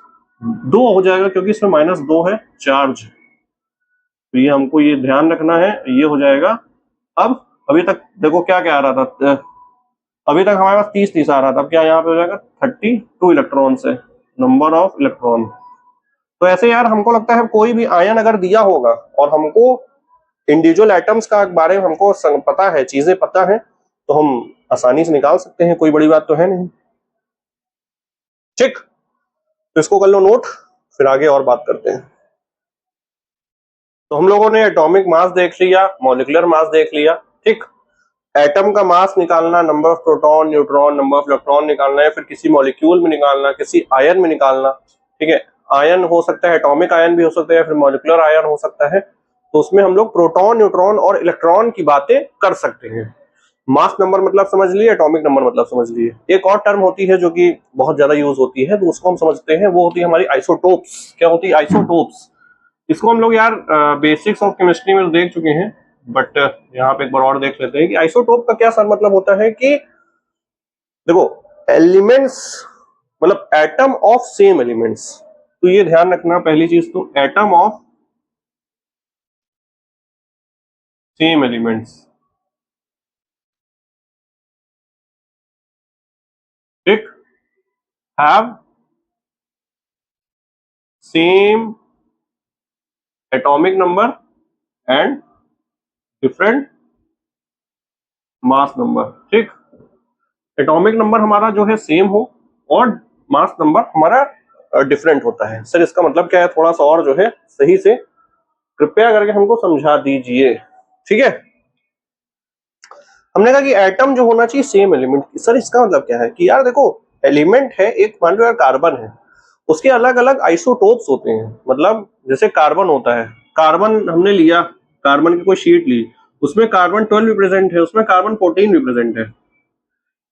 2 हो जाएगा, क्योंकि इसमें -2 है चार्ज, तो ये हमको ये ध्यान रखना है, ये हो जाएगा। अब अभी तक देखो क्या क्या आ रहा था, अभी तक हमारे पास 30 आ रहा था, अब क्या यहाँ पे हो जाएगा? 32 इलेक्ट्रॉन से नंबर ऑफ इलेक्ट्रॉन। तो ऐसे यार हमको लगता है कोई भी आयन अगर दिया होगा और हमको इंडिविजुअल एटम्स का बारे में हमको पता है, चीजें पता है, तो हम आसानी से निकाल सकते हैं, कोई बड़ी बात तो है नहीं, ठीक। तो इसको कर लो नोट, फिर आगे और बात करते हैं। तो हम लोगों ने एटॉमिक मास देख लिया, मॉलिक्यूलर मास देख लिया, ठीक। एटम का मास निकालना, number of proton neutron, number of electron निकालना है, फिर किसी मॉलिक्यूल में निकालना, किसी आयन में निकालना, ठीक है। आयन हो सकता है, एटॉमिक आयन भी हो सकता है, फिर मॉलिक्यूलर आयन हो सकता है, तो उसमें हम लोग प्रोटॉन न्यूट्रॉन और इलेक्ट्रॉन की बातें कर सकते हैं। मास नंबर मतलब समझ लिए, एटॉमिक नंबर मतलब समझ लिए। एक और टर्म होती है जो कि बहुत ज्यादा यूज होती है, तो उसको हम समझते हैं, वो होती है हमारी आइसोटोप्स। क्या होती है? आइसोटोप्स। इसको हम लोग यार बेसिक्स ऑफ केमिस्ट्री में देख चुके हैं, बट यहाँ पे एक बार और देख लेते हैं कि आइसोटोप का क्या सर मतलब होता है। कि देखो, एलिमेंट्स मतलब एटम ऑफ सेम एलिमेंट्स, तो ये ध्यान रखना पहली चीज, तो एटम ऑफ सेम एलिमेंट्स, ठीक, have same atomic number and different mass number, ठीक। एटॉमिक नंबर हमारा जो है सेम हो और मास नंबर हमारा डिफरेंट होता है। सर इसका मतलब क्या है, थोड़ा सा और जो है सही से कृपया करके हमको समझा दीजिए। ठीक है, हमने कहा कि एटम जो होना चाहिए सेम एलिमेंट की। सर इसका मतलब क्या है कि यार देखो, एलिमेंट है एक, मान लो यार कार्बन है, उसके अलग अलग आइसोटोप्स होते हैं। मतलब जैसे कार्बन होता है, कार्बन हमने लिया, कार्बन की कोई शीट ली, उसमें कार्बन 12 भी प्रेजेंट है, उसमें कार्बन 14 भी प्रेजेंट है।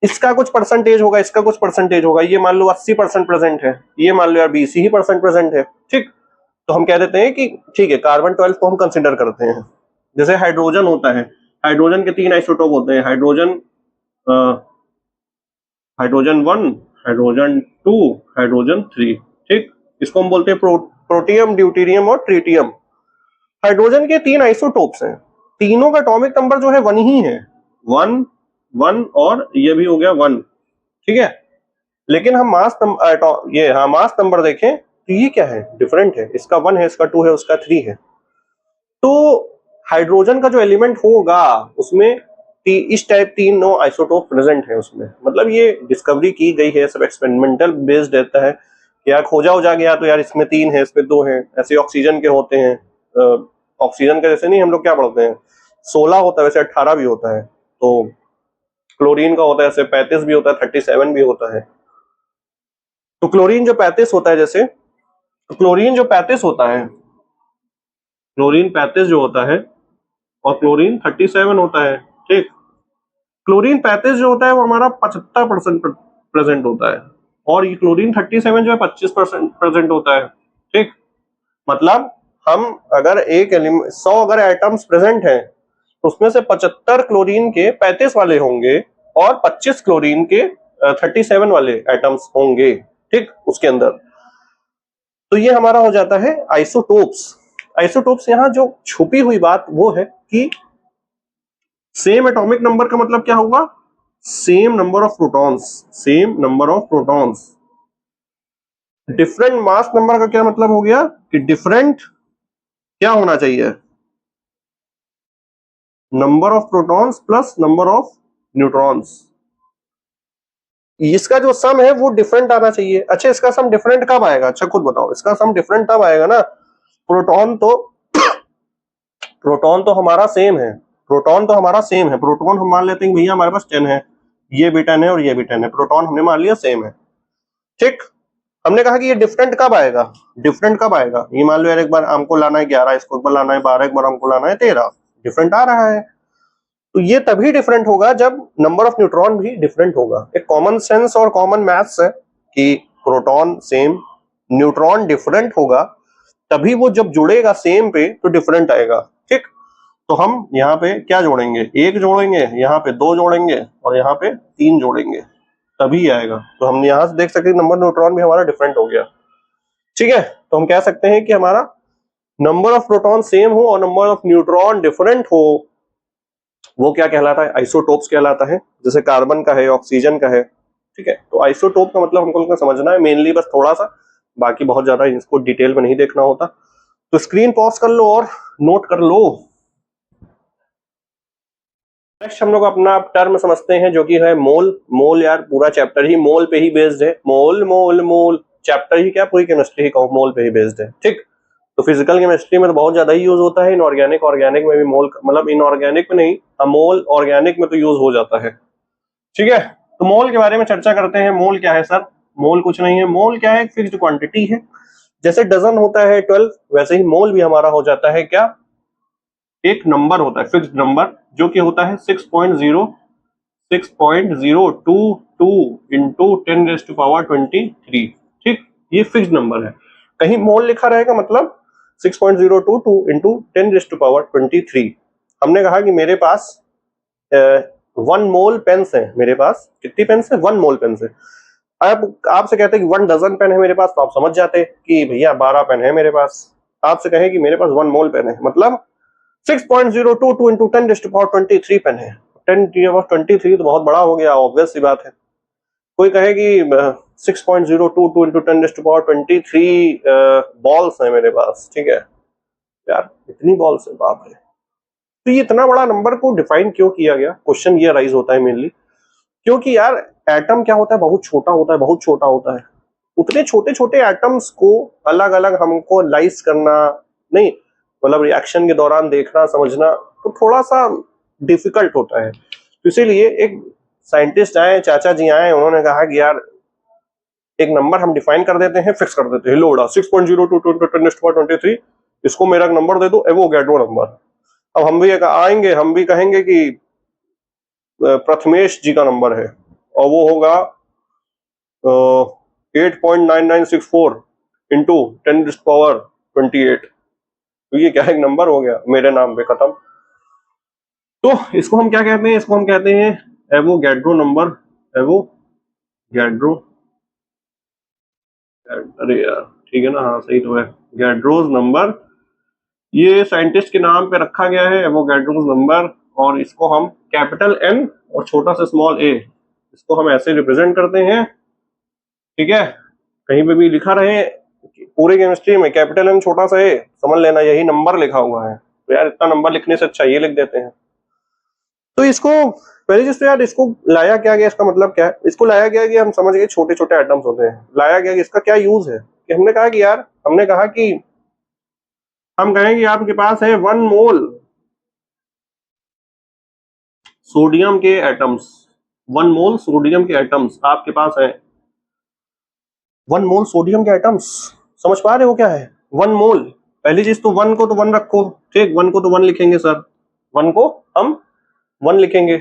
इसका कुछ परसेंटेज होगा, इसका कुछ परसेंटेज होगा, ये मान लो 80% प्रेजेंट है, ये मान लो यार 20 ही परसेंट प्रेजेंट है। ठीक, तो हम कह देते हैं कि ठीक है कार्बन 12 को हम कंसिडर करते हैं। जैसे हाइड्रोजन होता है, हाइड्रोजन के 3 आइसोटोप होते हैं, हाइड्रोजन हाइड्रोजन 1, हाइड्रोजन 2, हाइड्रोजन 3। ठीक, इसको हम बोलते हैं प्रोटियम, ड्यूटेरियम और ट्रिटियम। हाइड्रोजन के 3 आइसोटोप्स हैं, तीनों का एटॉमिक नंबर जो है 1 ही है, 1 1 और ये भी हो गया 1। ठीक है, लेकिन हम मास नंबर देखें तो ये क्या है, डिफरेंट है, इसका 1 है, इसका 2 है, उसका 3 है। तो हाइड्रोजन का जो एलिमेंट होगा उसमें इस टाइप 3 आइसोटोप प्रेजेंट है उसमें। मतलब ये डिस्कवरी की गई है, सब एक्सपेरिमेंटल बेस्ड रहता है कि यार खोजा हो जा गया तो यार इसमें 3 है, इसमें 2 है। ऐसे ऑक्सीजन के होते हैं, ऑक्सीजन का जैसे नहीं हम लोग क्या पढ़ते हैं 16 होता है, वैसे 18 भी होता है। तो क्लोरीन का होता है ऐसे 35 भी होता है, 37 भी होता है। तो क्लोरीन जो 35 होता है, जैसे क्लोरीन जो 35 होता है, क्लोरीन 35 जो होता है और क्लोरीन 37 होता है। ठीक, क्लोरीन 35 जो होता है वो हमारा 75% प्रेजेंट होता है, और ये क्लोरीन 37 जो है 25% प्रेजेंट होता है। ठीक, मतलब हम अगर एक एलिमेंट 100 अगर एटम्स प्रेजेंट हैं तो उसमें से 75 क्लोरीन के 35 वाले होंगे और 25 क्लोरीन के 37 वाले एटम्स होंगे। ठीक, उसके अंदर। तो ये हमारा हो जाता है आइसोटोप्स। आइसोटोप्स यहाँ जो छुपी हुई बात वो है कि सेम एटॉमिक नंबर का मतलब क्या होगा, same number of protons, same number of protons. Different mass number का क्या मतलब हो गया कि डिफरेंट क्या होना चाहिए, number of protons plus number of neutrons. इसका जो सम है वो डिफरेंट आना चाहिए। अच्छा, इसका सम डिफरेंट कब आएगा, अच्छा खुद बताओ, इसका सम डिफरेंट तब आएगा ना, प्रोटॉन तो प्रोटॉन तो हमारा सेम है, प्रोटॉन तो हमारा सेम है, प्रोटॉन हम मान लेते हैं भैया हमारे पास 10 है, ये भी 10 है और ये भी 10 है, प्रोटॉन हमने मान लिया सेम है। ठीक, हमने कहा कि ये डिफरेंट कब आएगा, डिफरेंट कब आएगा, ये मान लो यार एक बार हमको लाना है 11, इसको एक बार लाना है 12, एक बार हमको लाना है 13, डिफरेंट आ रहा है। तो ये तभी डिफरेंट होगा जब नंबर ऑफ न्यूट्रॉन भी डिफरेंट होगा। एक कॉमन सेंस और कॉमन मैथ्स है कि प्रोटॉन सेम, न्यूट्रॉन डिफरेंट होगा, तभी वो जब जुड़ेगा सेम पे तो डिफरेंट आएगा। ठीक, तो हम यहाँ पे क्या जोड़ेंगे, 1 जोड़ेंगे, यहाँ पे 2 जोड़ेंगे और यहाँ पे 3 जोड़ेंगे, तभी आएगा। तो हम यहाँ से देख सकते हैं नंबर न्यूट्रॉन भी हमारा डिफरेंट हो गया। ठीक है, तो हम कह सकते हैं कि हमारा नंबर ऑफ प्रोटॉन सेम हो और नंबर ऑफ न्यूट्रॉन डिफरेंट हो, वो क्या कहलाता है, आइसोटोप्स कहलाता है। जैसे कार्बन का है, ऑक्सीजन का है। ठीक है, तो आइसोटोप का मतलब हमको समझना है मेनली, बस थोड़ा सा, बाकी बहुत ज्यादा इसको डिटेल में नहीं देखना होता। तो स्क्रीन पॉज कर लो और नोट कर लो। नेक्स्ट हम लोग अपना टर्म समझते हैं जो कि है मोल। मोल यार पूरा चैप्टर ही मोल पे ही बेस्ड है, मोल मोल मोल, चैप्टर ही क्या पूरी केमिस्ट्री ही कहो मोल पे ही बेस्ड है। ठीक, तो फिजिकल केमिस्ट्री में तो बहुत ज्यादा ही यूज होता है, इनऑर्गेनिक ऑर्गेनिक में भी मोल, मतलब इनऑर्गेनिक में नहीं, मोल ऑर्गेनिक में तो यूज हो जाता है। ठीक है, तो मोल के बारे में चर्चा करते हैं। मोल क्या है सर, मोल कुछ नहीं है, मोल क्या है, एक फिक्स्ड क्वांटिटी है। जैसे डजन होता है 12, वैसे ही मोल भी हमारा हो जाता है क्या, एक नंबर होता है, फिक्स्ड नंबर, जो कि होता है 6.022 इंटू 10⁻23। ठीक, ये फिक्स्ड नंबर है। कहीं मोल लिखा रहेगा मतलब 6.022 इंटू 10⁻23। हमने कहा कि मेरे पास 1 मोल पेन्स है, मेरे पास कितनी पेन्स है, 1 मोल पेन्स है। अब आपसे कहते हैं कि 1 डजन पेन है मेरे पास, तो आप समझ जाते कि भैया 12 पेन है मेरे पास। आपसे कहे कि मेरे पास 1 मोल पेन है, मतलब 6.022 इंटू 10⁻23 पेन है। 10⁻23 तो बहुत बड़ा हो गया, ऑब्वियस सी बात है। कोई कहे कि 6.022 इंटू 10⁻23 बॉल्स है मेरे पास। ठीक है यार, इतनी बॉल्स है, बाप रे। तो ये इतना बड़ा नंबर को डिफाइन क्यों किया गया, क्वेश्चन ये राइज होता है मेनली, क्योंकि यार एटम क्या होता है, बहुत छोटा होता है, बहुत छोटा होता है। उतने छोटे छोटे एटम्स को अलग अलग हमको लाइस करना नहीं, मतलब रिएक्शन के दौरान देखना समझना तो थोड़ा सा डिफिकल्ट होता है। तो इसीलिए एक साइंटिस्ट आए, चाचा जी आए, उन्होंने कहा कि यार एक नंबर हम डिफाइन कर देते हैं, फिक्स कर देते हैं, लोड़ा 6.02 इसको मेरा नंबर दे दो, एवोगैड्रो नंबर। अब हम भी आएंगे, हम भी कहेंगे कि प्रथमेश जी का नंबर है और वो होगा 8.9964 इंटू 10⁻28। तो ये क्या एक नंबर हो गया मेरे नाम पे, खत्म। तो इसको हम क्या कहते हैं, इसको हम कहते हैं एवोगैड्रो नंबर। एवोगैड्रो, अरे यार ठीक है ना, हाँ सही तो है, गैड्रोज नंबर। ये साइंटिस्ट के नाम पे रखा गया है एवोगैड्रोज नंबर, और इसको हम कैपिटल एन और छोटा सा स्मॉल ए, इसको हम ऐसे रिप्रेजेंट करते हैं, ठीक है। कहीं पे भी लिखा रहे पूरे केमिस्ट्री में कैपिटल एन छोटा सा ए, समझ लेना यही नंबर लिखा हुआ है। तो यार इतना नंबर लिखने से अच्छा ये लिख देते हैं। तो इसको पहली चीज तो यार इसको लाया क्या गया, इसका मतलब क्या है, इसको लाया गया कि हम समझ गए छोटे छोटे एटम्स होते हैं। लाया गया कि इसका क्या यूज है, कि हमने कहा कि यार हमने कहा कि हम कहें कि आपके पास है 1 मोल सोडियम के एटम्स, 1 मोल सोडियम के एटम्स आपके पास है। 1 मोल सोडियम के एटम्स, समझ पा रहे हो क्या है 1 मोल। पहली चीज तो 1 को तो 1 रखो, ठीक, 1 को तो 1 लिखेंगे सर, 1 को हम 1 लिखेंगे,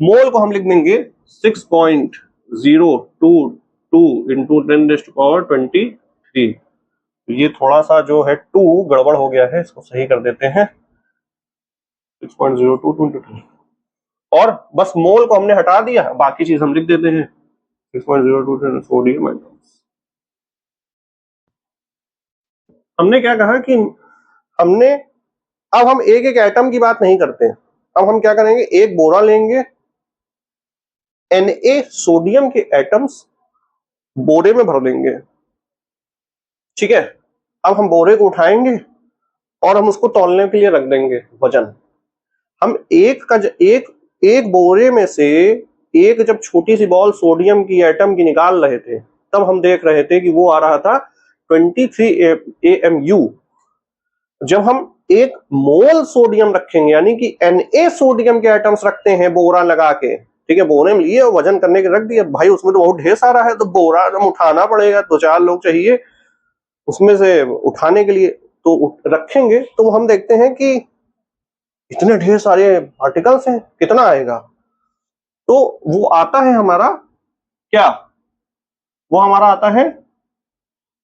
मोल को हम लिख देंगे 6.022 इंटू 10⁻23। ये थोड़ा सा जो है 2 गड़बड़ हो गया है, इसको सही कर देते हैं 6.022 और बस मोल को हमने हटा दिया, बाकी चीज हम लिख देते हैं 6.022 सोडियम एटम्स। हमने क्या कहा कि हमने, अब हम एक एक एटम की बात नहीं करते, अब हम क्या करेंगे, एक बोरा लेंगे, Na सोडियम के एटम्स बोरे में भर देंगे, ठीक है। अब हम बोरे को उठाएंगे और हम उसको तौलने के लिए रख देंगे वजन। हम एक बोरे में से एक जब छोटी सी बॉल सोडियम की एटम की निकाल रहे थे, तब हम देख रहे थे कि वो आ रहा था 23 AMU। जब हम एक मोल सोडियम रखेंगे, यानी कि Na सोडियम के एटम्स रखते हैं बोरा लगा के, ठीक है, बोरे में लिए और वजन करने के रख दिया, भाई उसमें तो बहुत ढेर सारा है, तो बोरा हम उठाना पड़ेगा, 2-4 लोग चाहिए उसमें से उठाने के लिए, तो रखेंगे तो हम देखते हैं कि इतने ढेर सारे पार्टिकल्स हैं, कितना आएगा, तो वो आता है हमारा क्या, वो हमारा आता है,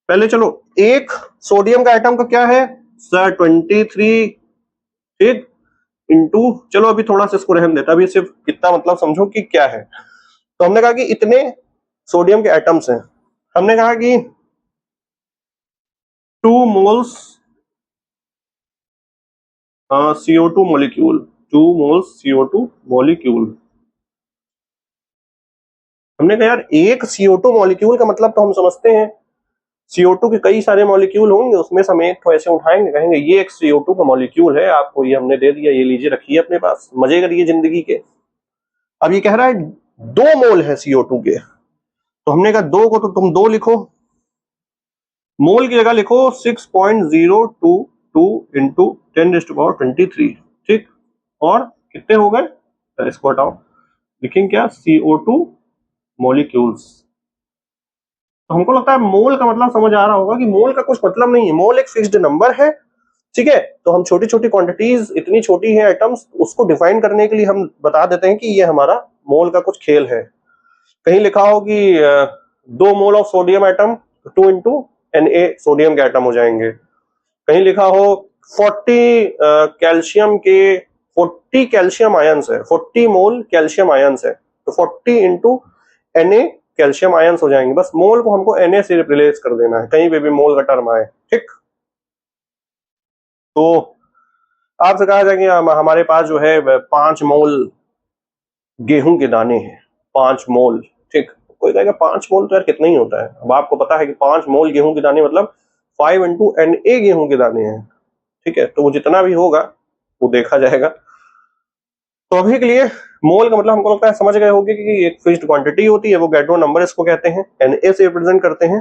पहले चलो एक सोडियम का एटम का क्या है सर 23, ठीक, इंटू, चलो अभी थोड़ा सा इसको रहने देता, अभी सिर्फ कितना मतलब समझो कि क्या है। तो हमने कहा कि इतने सोडियम के एटम्स हैं, हमने कहा कि 2 moles CO2 molecule, 2 moles CO2 molecule. हमने कहा यार एक CO2 मॉलिक्यूल का मतलब तो हम समझते हैं, CO2 के कई सारे मॉलिक्यूल होंगे, उसमें से हम एक तो ऐसे उठाएंगे, कहेंगे ये एक CO2 का मॉलिक्यूल है, आपको ये हमने दे दिया, ये लीजिए रखिए अपने पास, मजे करिए जिंदगी के। अब ये कह रहा है 2 मोल है CO2 के, तो हमने कहा 2 को तो तुम 2 लिखो, मोल की जगह लिखो 6.022 इंटू 10⁻23, ठीक, और कितने हो गए, इसको हटाओ, लिखेंगे क्या CO2 मॉलिक्यूल्स। तो हमको लगता है मोल का मतलब समझ आ रहा होगा कि मोल का कुछ मतलब नहीं है, मोल एक फिक्स्ड नंबर है, ठीक है। तो हम छोटी छोटी क्वांटिटीज, इतनी छोटी है एटम्स, उसको डिफाइन करने के लिए हम बता देते हैं कि ये हमारा मोल का कुछ खेल है। कहीं लिखा हो कि 2 mole of sodium atom, 2 into Na sodium के एटम हो जाएंगे। कहीं लिखा हो 40 कैल्शियम के 40 कैल्शियम आयंस है, 40 मोल कैल्शियम आयंस है, तो 40 इंटू Na कैल्शियम आयंस हो जाएंगे। बस मोल को हमको Na से रिप्लेस कर देना है, कहीं पे भी मोल का टर्म आए, ठीक। तो आपसे कहा जाए कि हमारे पास जो है 5 मोल गेहूं के दाने हैं, 5 मोल, ठीक। कोई कहेगा 5 मोल तो यार कितना ही होता है, अब आपको पता है कि 5 मोल गेहूं के दाने मतलब 5 इंटू Na गेहूं के दाने हैं, ठीक है। तो वो जितना भी होगा वो देखा जाएगा। तो अभी के लिए मोल का मतलब हमको लगता है समझ गए होंगे कि एक फिक्स्ड क्वांटिटी होती है, वो गैड्रो नंबर इसको कहते हैं, Na से रिप्रेजेंट करते हैं,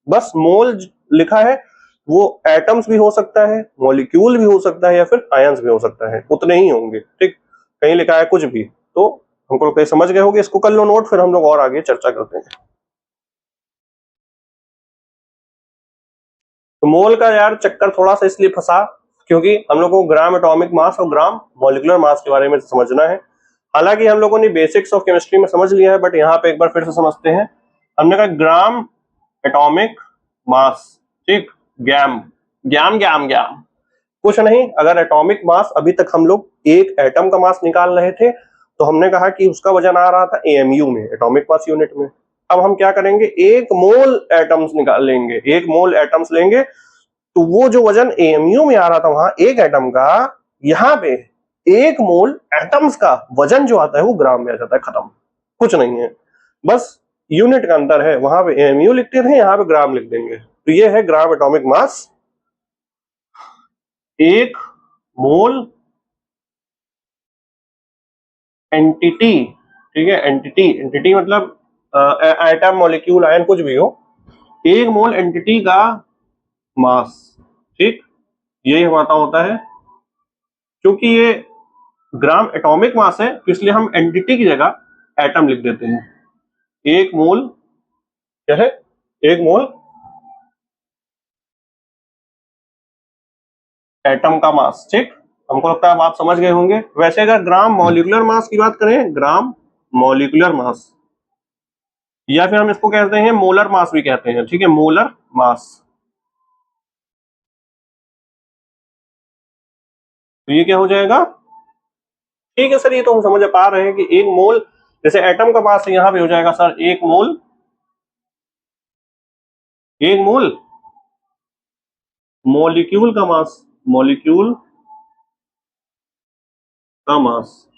बस मोल लिखा है, वो एटम्स भी हो सकता है, मॉलिक्यूल भी हो सकता है, या फिर आयंस भी हो सकता है, उतने ही होंगे। ठीक, कहीं लिखा है कुछ भी तो हमको कहीं समझ गए होंगे। इसको कर लो नोट, फिर हम लोग और आगे चर्चा करते हैं। तो मोल का यार चक्कर थोड़ा सा इसलिए फंसा क्योंकि हम लोग को ग्राम एटॉमिक मास और ग्राम मॉलिक्यूलर मास के बारे में समझना है। हालांकि हम लोगों ने बेसिक्स ऑफ केमिस्ट्री में समझ लिया है, बट यहाँ पे एक बार फिर से समझते हैं। हमने कहा ग्राम एटॉमिक मास, ठीक, गैम गैम गैम गैम कुछ नहीं। अगर एटॉमिक मास, अभी तक हम लोग एक एटम का मास निकाल रहे थे, तो हमने कहा कि उसका वजन आ रहा था एएमयू में, एटॉमिक मास यूनिट में। अब हम क्या करेंगे, एक मोल एटम्स निकाल लेंगे, एक मोल एटम्स लेंगे, तो वो जो वजन एएमयू में आ रहा था वहां एक एटम का, यहाँ पे एक मोल एटम्स का वजन जो आता है वो ग्राम में आ जाता है। खत्म, कुछ नहीं है, बस यूनिट का अंतर है। वहां पे एएमयू लिखते थे, यहाँ पे ग्राम लिख देंगे। तो ये है ग्राम एटॉमिक मास। एक मोल एंटिटी, ठीक है, एंटिटी, एंटिटी मतलब एटम, मॉलिक्यूल, आयन, कुछ भी हो, एक मोल एंटिटी का मास, ठीक, यही हमारा होता है। क्योंकि ये ग्राम एटॉमिक मास है तो इसलिए हम एंटिटी की जगह एटम लिख देते हैं। एक मोल क्या है, एक मोल एटम का मास, ठीक। हमको लगता है आप समझ गए होंगे। वैसे अगर ग्राम मॉलिक्यूलर मास की बात करें, ग्राम मॉलिक्यूलर मास, या फिर हम इसको कहते हैं मोलर मास भी कहते हैं, ठीक है, मोलर मास। तो ये क्या हो जाएगा, ठीक है सर, ये तो हम समझ पा रहे हैं कि एक मोल, जैसे एटम का मास यहां पे हो जाएगा सर एक मोल, एक मोल मॉलिक्यूल का मास, मॉलिक्यूल का मास,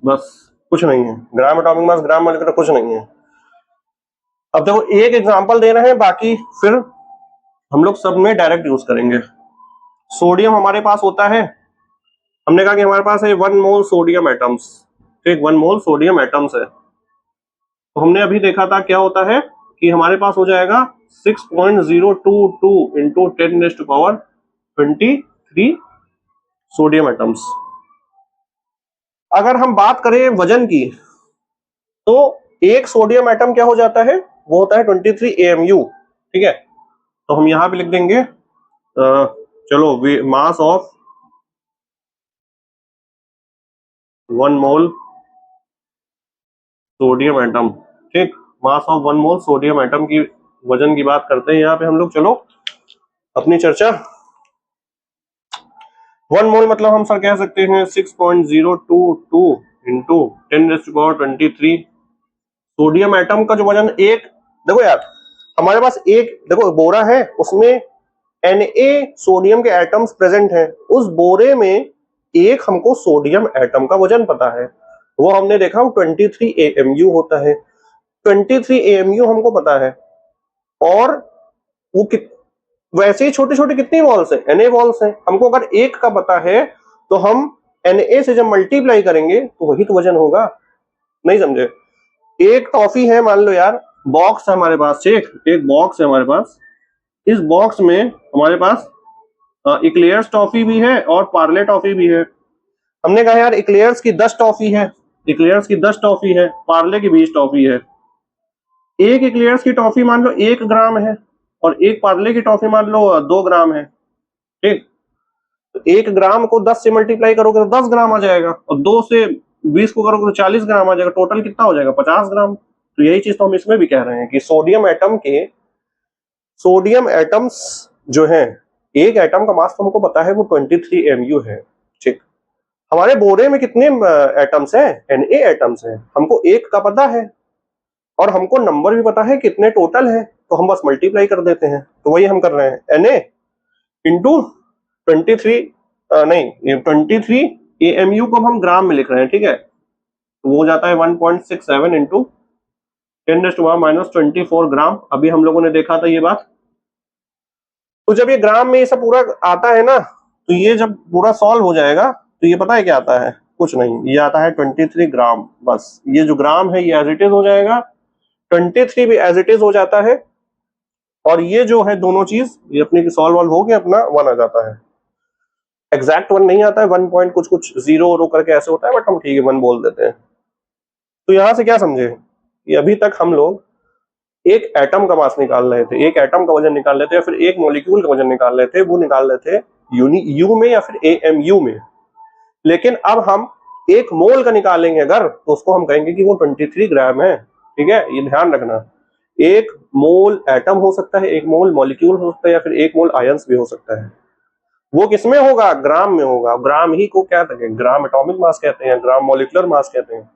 बस, कुछ नहीं है। Gram atomic mass, gram molecular, कुछ नहीं है। अब देखो एक एग्जांपल दे रहे हैं, बाकी फिर हम लोग सब में डायरेक्ट यूज करेंगे। सोडियम हमारे पास होता है, हमने कहा कि हमारे पास है 1 मोल सोडियम एटम्स, ठीक, 1 मोल सोडियम एटम्स है। तो हमने अभी देखा था क्या होता है कि हमारे पास हो जाएगा 6.022 इंटू 10⁻23 सोडियम एटम्स। अगर हम बात करें वजन की, तो एक सोडियम एटम क्या हो जाता है, वो होता है 23 AMU, ठीक है। तो हम यहां पे लिख देंगे चलो mass of 1 mole sodium atom, ठीक, mass of 1 mole sodium atom की वजन की बात करते हैं यहाँ पे हम लोग। चलो अपनी चर्चा, 1 मोल मतलब हम सर कह सकते हैं 6.022 इंटू 10⁻23 सोडियम एटम का जो वजन, एक देखो यार, हमारे पास एक देखो बोरा है, उसमें Na सोडियम के एटम्स प्रेजेंट हैं। उस बोरे में एक हमको सोडियम एटम का वजन पता है, वो हमने देखा, वो 23 AMU होता है। 23 AMU हमको पता है, और वो वैसे ही छोटे छोटे कितनी बॉल्स हैं, Na बॉल्स हैं। हमको अगर एक का पता है तो हम Na से जब मल्टीप्लाई करेंगे तो वही तो वजन होगा। नहीं समझे, एक टॉफी है, मान लो यार, बॉक्स है हमारे पास, एक बॉक्स है हमारे पास। इस बॉक्स में हमारे पास इक्लेयर्स टॉफी भी है और पार्ले टॉफी भी है। हमने कहा यार इक्लेयर्स की 10 टॉफी है, इक्लेयर्स की 10 टॉफी है, पार्ले की 20 टॉफी है। एक इक्लेयर्स की टॉफी मान लो 1 ग्राम है, और एक पार्ले की टॉफी मान लो 2 ग्राम है, ठीक। तो 1 ग्राम को 10 से मल्टीप्लाई करोगे तो 10 ग्राम आ जाएगा, और 2 से 20 को करोगे तो 40 ग्राम आ जाएगा। टोटल कितना हो जाएगा, 50 ग्राम। तो यही चीज तो हम इसमें भी कह रहे हैं कि सोडियम एटम्स जो हैं, एक एटम का मास तो हमको पता है वो 23 MU है, ठीक। हमारे बोरे में कितने एटम्स हैं, Na एटम्स हैं, हमको एक का पता है, और हमको नंबर भी पता है कितने टोटल है, तो हम बस मल्टीप्लाई कर देते हैं। तो वही हम कर रहे हैं, Na इंटू 23 नहीं 23 AMU को हम ग्राम में लिख रहे हैं, ठीक है। तो वो हो जाता है 1.67 इंटू 10⁻24 ग्राम। अभी हम लोगों ने देखा था ये बात। तो जब ये ग्राम में ये सब पूरा आता है ना, तो ये जब पूरा सॉल्व हो जाएगा तो ये पता है क्या आता है, कुछ नहीं, ये आता है 23 ग्राम। बस ये जो ग्राम है ये एज इट इज हो जाएगा 23 भी एज इट इज हो जाता है, और ये जो है दोनों चीज ये अपनी सॉल्व वॉल्व हो के अपना 1 आ जाता है। एग्जैक्ट 1 नहीं आता है, 1 पॉइंट कुछ कुछ जीरो रो करके ऐसे होता है, बट हम ठीक है 1 बोल देते हैं। तो यहां से क्या समझे कि अभी तक हम लोग एक एटम का मास निकाल रहे थे, एक एटम का वजन निकाल रहे थे, या फिर एक मॉलिक्यूल का वजन निकाल रहे थे, वो निकाल रहे थे यू में या फिर एएमयू में। लेकिन अब हम एक मोल का निकालेंगे अगर, तो उसको हम कहेंगे कि वो 23 ग्राम है। ठीक है, ये ध्यान रखना। एक मोल एटम हो सकता है, एक मोल मॉलिक्यूल हो सकता है, या फिर एक मोल आयंस भी हो सकता है। वो किसमें होगा? ग्राम में होगा। ग्राम ही को क्या कहते हैं? ग्राम एटॉमिक मास कहते हैं, ग्राम मॉलिक्यूलर मास कहते हैं।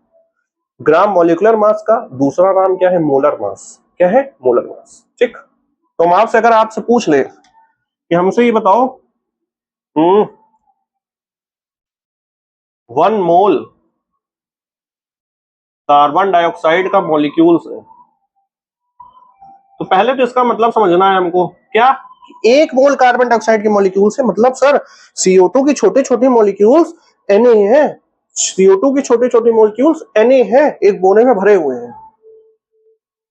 ग्राम मॉलिक्यूलर मास का दूसरा नाम क्या है? Molar mass. क्या है? Molar mass. ठीक। तो हम आपसे अगर आपसे पूछ ले कि हमसे ये बताओ 1 मोल कार्बन डाइऑक्साइड का मॉलिक्यूल्स है, तो पहले तो इसका मतलब समझना है हमको क्या, एक मोल कार्बन डाइऑक्साइड के मॉलिक्यूल्स है, मतलब सर CO2 की छोटे छोटे मॉलिक्यूल्स Na है, CO2 की छोटे छोटे मॉलिक्यूल्स Na है, एक बोरे में भरे हुए हैं।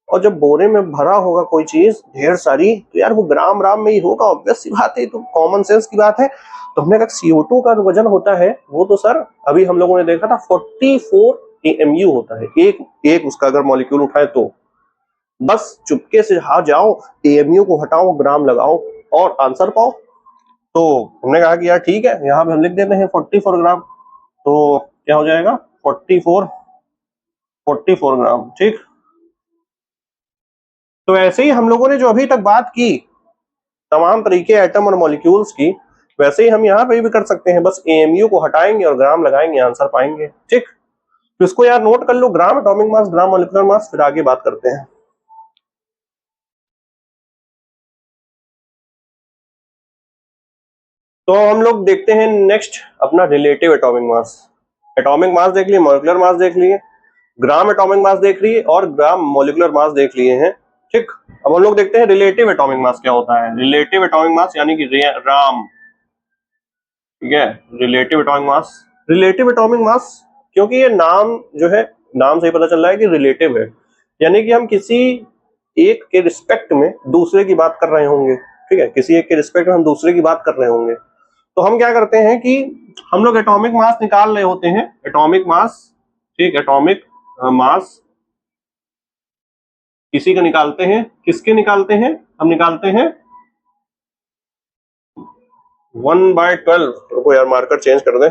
और जब बोरे में भरा होगा कोई चीज ढेर सारी, तो यार वो ग्राम राम में ही होगा, ऑब्वियस सी बात है, तो कॉमन सेंस की बात है। तो हमने कहा CO2 का वजन होता है वो तो सर अभी हम लोगों ने देखा था 44 AMU होता है, एक उसका अगर मॉलिक्यूल उठाए तो। बस चुपके से आ जाओ, AMU को हटाओ, ग्राम लगाओ और आंसर पाओ। तो हमने कहा कि यार ठीक है, यहाँ पे हम लिख देते हैं 44 ग्राम, तो क्या हो जाएगा 44 ग्राम। ठीक। तो ऐसे ही हम लोगों ने जो अभी तक बात की तमाम तरीके एटम और मॉलिक्यूल्स की, वैसे ही हम यहाँ पे भी कर सकते हैं, बस AMU को हटाएंगे और ग्राम लगाएंगे, आंसर पाएंगे। ठीक। तो इसको यार नोट कर लो, gram atomic mass, gram molecular mass, फिर आगे बात करते हैं। तो हम लोग देखते हैं नेक्स्ट अपना relative atomic mass. Atomic mass देख लिए, मॉलिक्यूलर मास देख लिए, ग्राम एटॉमिक मास देख लिए और ग्राम मॉलिक्यूलर मास देख लिए हैं। ठीक। अब हम लोग देखते हैं रिलेटिव एटॉमिक मास क्या होता है। रिलेटिव एटॉमिक मास यानी कि राम। ठीक है, relative atomic mass. Relative atomic mass क्योंकि ये नाम जो है, नाम से ही पता चल रहा है कि रिलेटिव है, यानी कि हम किसी एक के रिस्पेक्ट में दूसरे की बात कर रहे होंगे। ठीक है, किसी एक के रिस्पेक्ट में हम दूसरे की बात कर रहे होंगे। तो हम क्या करते हैं कि हम लोग एटॉमिक मास निकाल रहे होते हैं, एटॉमिक मास। ठीक, एटॉमिक मास किसी का निकालते हैं, किसके निकालते हैं? हम निकालते हैं 1/12। रुको यार, मार्कर चेंज कर दें।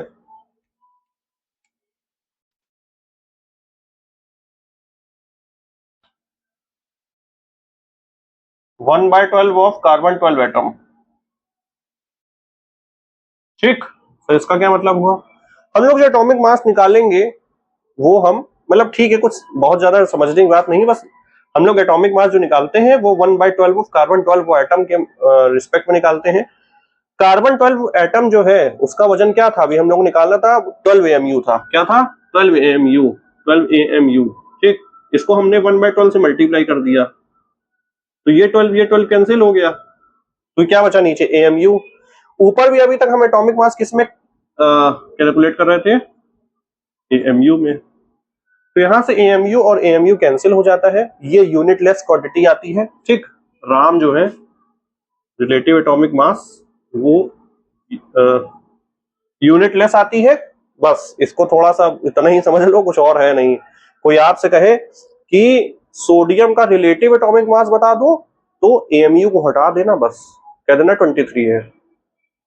One by 12 of carbon 12 atom. ठीक। तो इसका क्या मतलब हुआ, हम लोग जो एटॉमिक मास निकालेंगे वो हम, मतलब ठीक है, कुछ बहुत ज्यादा समझने की बात नहीं, बस हम लोग एटॉमिक मास जो निकालते हैं वो 1/12 ऑफ कार्बन 12 एटम के रिस्पेक्ट में निकालते हैं। कार्बन 12 एटम जो है उसका वजन क्या था, अभी हम लोग निकालना था 12 AMU था। क्या था? 12 AMU। 12 AMU। ठीक। इसको हमने 1/12 से मल्टीप्लाई कर दिया, तो ये 12 कैंसिल हो गया, तो क्या बचा नीचे? AMU। ऊपर भी अभी तक हम एटॉमिक मास किसमें कैलकुलेट कर रहे थे? AMU में। तो यहां से AMU और AMU कैंसिल हो जाता है, ये यूनिटलेस क्वांटिटी आती है। ठीक। राम जो है रिलेटिव एटॉमिक मास वो यूनिटलेस आती है। बस इसको थोड़ा सा इतना ही समझ लो, कुछ और है नहीं। कोई आपसे कहे कि सोडियम का रिलेटिव एटॉमिक मास बता दो, तो AMU को हटा देना, बस कह देना 23 है।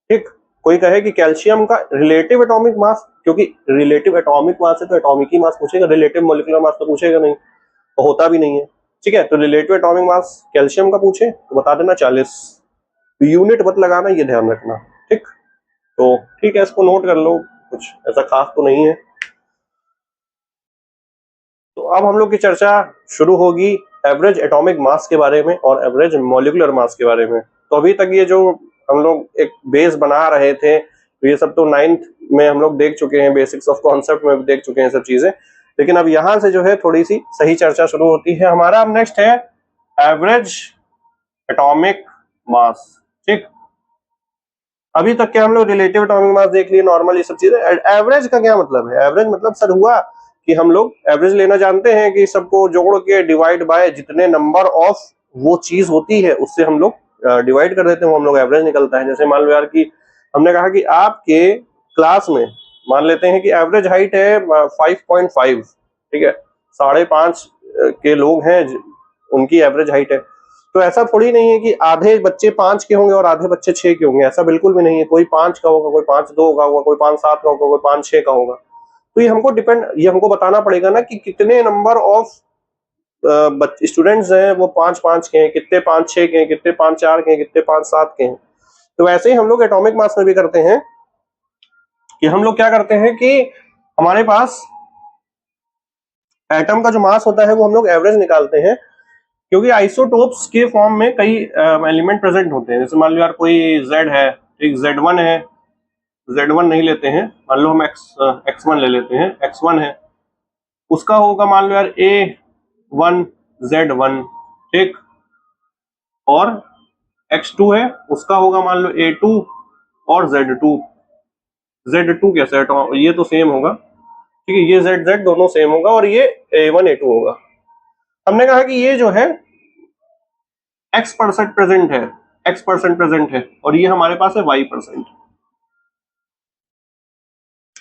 ठीक। कोई कहे कि कैल्शियम का रिलेटिव एटॉमिक मास, क्योंकि रिलेटिव एटॉमिक मास है तो एटॉमिक ही मास पूछेगा, रिलेटिव मॉलिक्यूलर मास तो पूछेगा नहीं, तो होता भी नहीं है। ठीक है, तो रिलेटिव एटॉमिक मास कैल्शियम का पूछे तो बता देना 40। यूनिट मत लगाना, ये ध्यान रखना। ठीक। तो ठीक है, इसको नोट कर लो, कुछ ऐसा खास तो नहीं है। तो अब हम लोग की चर्चा शुरू होगी एवरेज एटॉमिक मास के बारे में और एवरेज मॉलिक्यूलर मास के बारे में। तो अभी तक ये जो हम लोग एक बेस बना रहे थे, तो ये सब तो 9th में हम लोग देख चुके हैं, बेसिक्स ऑफ कॉन्सेप्ट में देख चुके हैं सब चीजें। लेकिन अब यहां से जो है थोड़ी सी सही चर्चा शुरू होती है। हमारा अब नेक्स्ट है एवरेज एटॉमिक मास। ठीक। अभी तक क्या हम लोग रिलेटिव एटॉमिक मास देख लिए, नॉर्मल ये सब चीजें। एवरेज का क्या मतलब है? एवरेज मतलब सर हुआ कि हम लोग एवरेज लेना जानते हैं कि सबको जोड़ के डिवाइड बाय जितने नंबर ऑफ वो चीज होती है उससे हम लोग डिवाइड कर देते हैं, वो हम लोग एवरेज निकलता है। जैसे मान लो यार कि हमने कहा कि आपके क्लास में मान लेते हैं कि एवरेज हाइट है 5.5, ठीक है, 5.5 के लोग हैं उनकी एवरेज हाइट है। तो ऐसा थोड़ी नहीं है कि आधे बच्चे 5 के होंगे और आधे बच्चे 6 के होंगे, ऐसा बिल्कुल भी नहीं है। कोई 5 का होगा, कोई 5.2 का होगा, कोई 5.7 का होगा, कोई 5.6 का होगा। तो ये हमको बताना पड़ेगा ना कि कितने नंबर ऑफ स्टूडेंट्स हैं वो 5-5 के हैं, कितने 5-6 के हैं, कितने 5-4 के हैं, कितने 5-7 के हैं। तो वैसे ही हम लोग एटॉमिक मास में भी करते हैं कि हम लोग क्या करते हैं कि हमारे पास एटम का जो मास होता है वो हम लोग एवरेज निकालते हैं, क्योंकि आइसोटोप्स के फॉर्म में कई एलिमेंट प्रेजेंट होते हैं। जैसे मान लो यार कोई Z है, एक Z1 है, Z1 नहीं लेते हैं, मान लो हम X1 ले लेते हैं, X1 है, उसका होगा मान लो यार A1 Z1, ठीक, और X2 है, उसका होगा मान लो A2 और Z2। Z2 कैसे है, ये तो सेम होगा, ठीक है, ये Z दोनों सेम होगा और ये A1 A2 होगा। हमने कहा कि ये जो है X% प्रेजेंट है, X% प्रेजेंट है, और ये हमारे पास है Y%।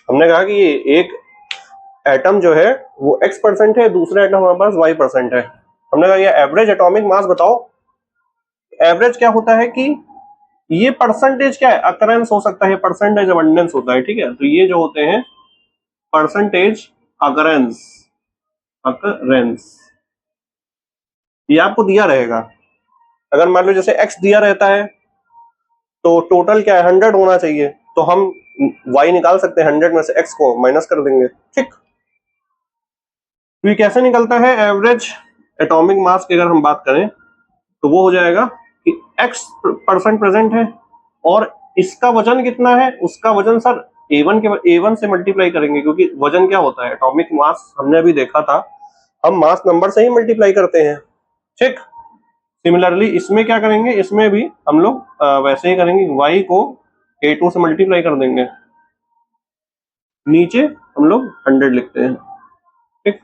हमने कहा कि ये एक एटम जो है वो X% है, दूसरा एटम हमारे पास Y% है। हमने कहा ये एवरेज एटॉमिक मास बताओ। एवरेज क्या होता है कि ये परसेंटेज क्या है, अकरेंस हो सकता है, परसेंटेज अबंडेंस होता है, ठीक है। तो ये जो होते हैं परसेंटेज अकरेंस, अकरेंस ये आपको दिया रहेगा। अगर मान लो जैसे x दिया रहता है तो टोटल क्या है 100 होना चाहिए, तो हम y निकाल सकते हैं, 100 में से x को माइनस कर देंगे, ठीक। तो ये कैसे निकलता है एवरेज एटॉमिक मास की अगर हम बात करें तो वो हो जाएगा कि x% प्रेजेंट है और इसका वजन कितना है, उसका वजन सर A1 से मल्टीप्लाई करेंगे, क्योंकि वजन क्या होता है, एटॉमिक मास हमने अभी देखा था, हम मास नंबर से ही मल्टीप्लाई करते हैं, ठीक। सिमिलरली इसमें क्या करेंगे, इसमें भी हम लोग वैसे ही करेंगे, y को A2 से मल्टीप्लाई कर देंगे, नीचे हम लोग 100 लिखते हैं, ठीक।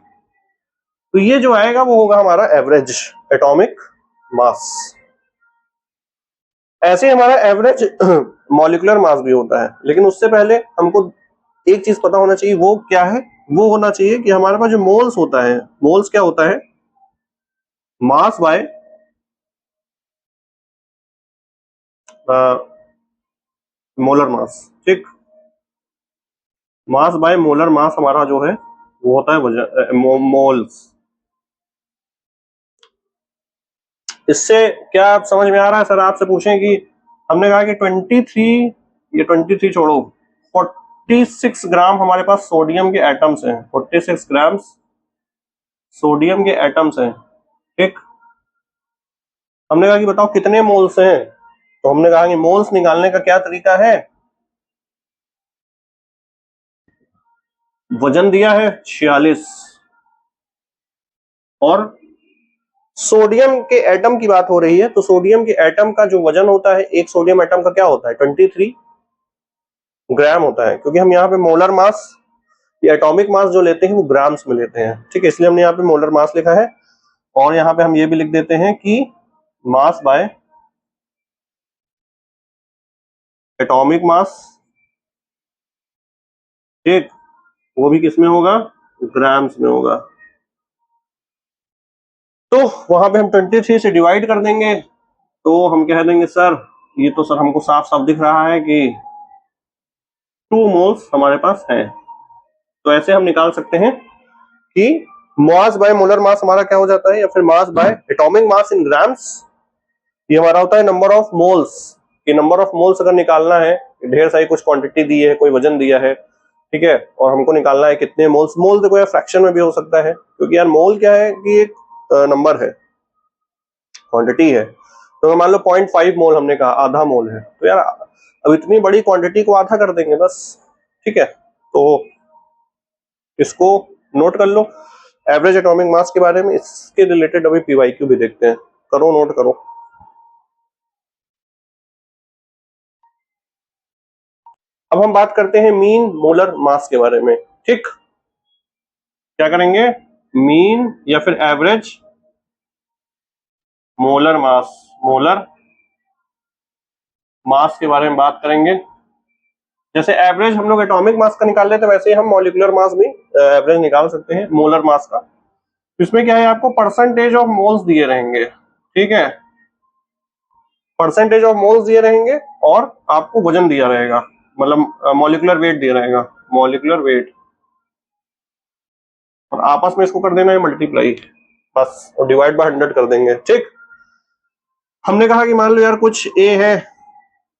तो ये जो आएगा वो होगा हमारा एवरेज एटॉमिक मास। ऐसे हमारा एवरेज मॉलिक्यूलर मास भी होता है, लेकिन उससे पहले हमको एक चीज पता होना चाहिए, वो क्या है, वो होना चाहिए कि हमारे पास जो मोल्स होता है, मोल्स क्या होता है, मास बाय मोलर मास, ठीक। मास बाय मोलर मास हमारा जो है वो होता है वजन, मोल्स। इससे क्या आप समझ में आ रहा है, सर आपसे पूछें कि हमने कहा कि 23, ये 23 छोड़ो, 46 ग्राम हमारे पास सोडियम के एटम्स हैं, 46 ग्राम सोडियम के एटम्स हैं, ठीक। हमने कहा कि बताओ कितने मोल्स हैं, तो हमने कहा कि मोल्स निकालने का क्या तरीका है, वजन दिया है 46 और सोडियम के एटम की बात हो रही है, तो सोडियम के एटम का जो वजन होता है, एक सोडियम एटम का क्या होता है 23 ग्राम होता है, क्योंकि हम यहाँ पे मोलर मास या एटॉमिक मास जो लेते हैं वो ग्राम्स में लेते हैं, ठीक है, इसलिए हमने यहाँ पे मोलर मास लिखा है। और यहाँ पे हम ये भी लिख देते हैं कि मास बाय एटॉमिक मास, ठीक, वो भी किसमें होगा, ग्राम्स में होगा। तो वहां पे हम 23 से डिवाइड कर देंगे, तो हम कह देंगे सर ये तो सर हमको साफ साफ दिख रहा है कि 2 मोल्स हमारे पास है। तो ऐसे हम निकाल सकते हैं कि मास बाय मोलर मास हमारा क्या हो जाता है, या फिर mass by atomic mass in grams, ये हमारा होता है नंबर ऑफ मोल्स। कि नंबर ऑफ मोल्स अगर निकालना है, ढेर सारी कुछ क्वांटिटी दी है, कोई वजन दिया है, ठीक है, और हमको निकालना है कितने मोल्स, मोल तो कोई फ्रैक्शन में भी हो सकता है, क्योंकि यार मोल क्या है कि एक नंबर है, क्वांटिटी है। तो मान लो 0.5 मोल हमने कहा, आधा मोल है, तो यार अब इतनी बड़ी क्वांटिटी को आधा कर देंगे बस, ठीक है। तो इसको नोट कर लो एवरेज एटॉमिक मास के बारे में। इसके रिलेटेड अभी पीवाईक्यू भी देखते हैं, करो नोट करो। अब हम बात करते हैं मीन मोलर मास के बारे में, ठीक। क्या करेंगे, मीन या फिर एवरेज मोलर मास के बारे में बात करेंगे। जैसे एवरेज हम लोग एटॉमिक मास का निकाल लेते हैं, वैसे ही हम मॉलिक्यूलर मास भी एवरेज निकाल सकते हैं मोलर मास का। इसमें क्या है, आपको परसेंटेज ऑफ मोल्स दिए रहेंगे, ठीक है, परसेंटेज ऑफ मोल्स दिए रहेंगे और आपको वजन दिया रहेगा, मतलब मॉलिक्यूलर वेट दिया रहेगा, मॉलिक्यूलर वेट, और आपस में इसको कर देना है मल्टीप्लाई बस, और डिवाइड बाय 100 कर देंगे। ठीक, हमने कहा कि मान लो यार कुछ ए है,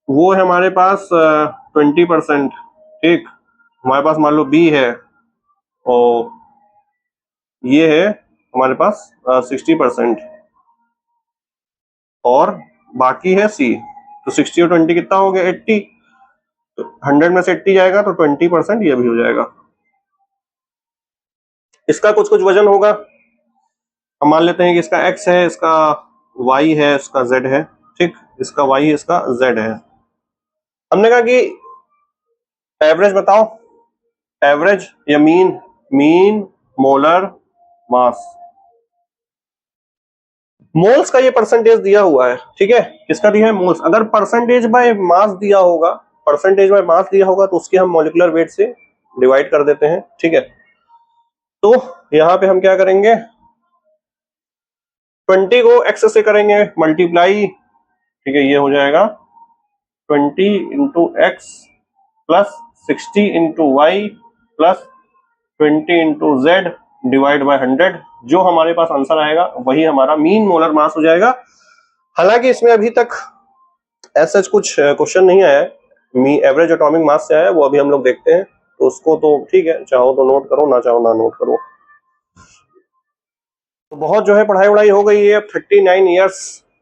वो है हमारे पास 20%, ठीक, हमारे पास मान लो बी है और ये है हमारे पास 60%, और बाकी है सी। तो 60 और 20 कितना हो गया, 80। तो 100 में से 80 जाएगा तो 20% ये भी हो जाएगा। इसका कुछ कुछ वजन होगा, हम मान लेते हैं कि इसका x है, इसका y है, इसका z है, ठीक, इसका y है, इसका z है। हमने कहा कि एवरेज बताओ, एवरेज या मीन मोलर मास, मोल्स का ये परसेंटेज दिया हुआ है, ठीक है, किसका दिया है, मोल्स। अगर परसेंटेज बाय मास दिया होगा, परसेंटेज बाय मास दिया होगा तो उसके हम मॉलिक्यूलर वेट से डिवाइड कर देते हैं, ठीक है। तो यहां पे हम क्या करेंगे, 20 को x से करेंगे मल्टीप्लाई, ठीक है, ये हो जाएगा 20 into x plus 60 into y plus 20 into z divide by 100। जो हमारे पास आंसर आएगा वही हमारा मीन मोलर मास हो जाएगा। हालांकि इसमें अभी तक ऐसा कुछ क्वेश्चन नहीं आया है, एवरेज एटॉमिक मास से आया है, वो अभी हम लोग देखते हैं। तो उसको तो ठीक है, चाहो तो नोट करो, ना चाहो ना नोट करो। तो बहुत जो है पढ़ाई वढ़ाई हो गई है। अब 39 ईयर्स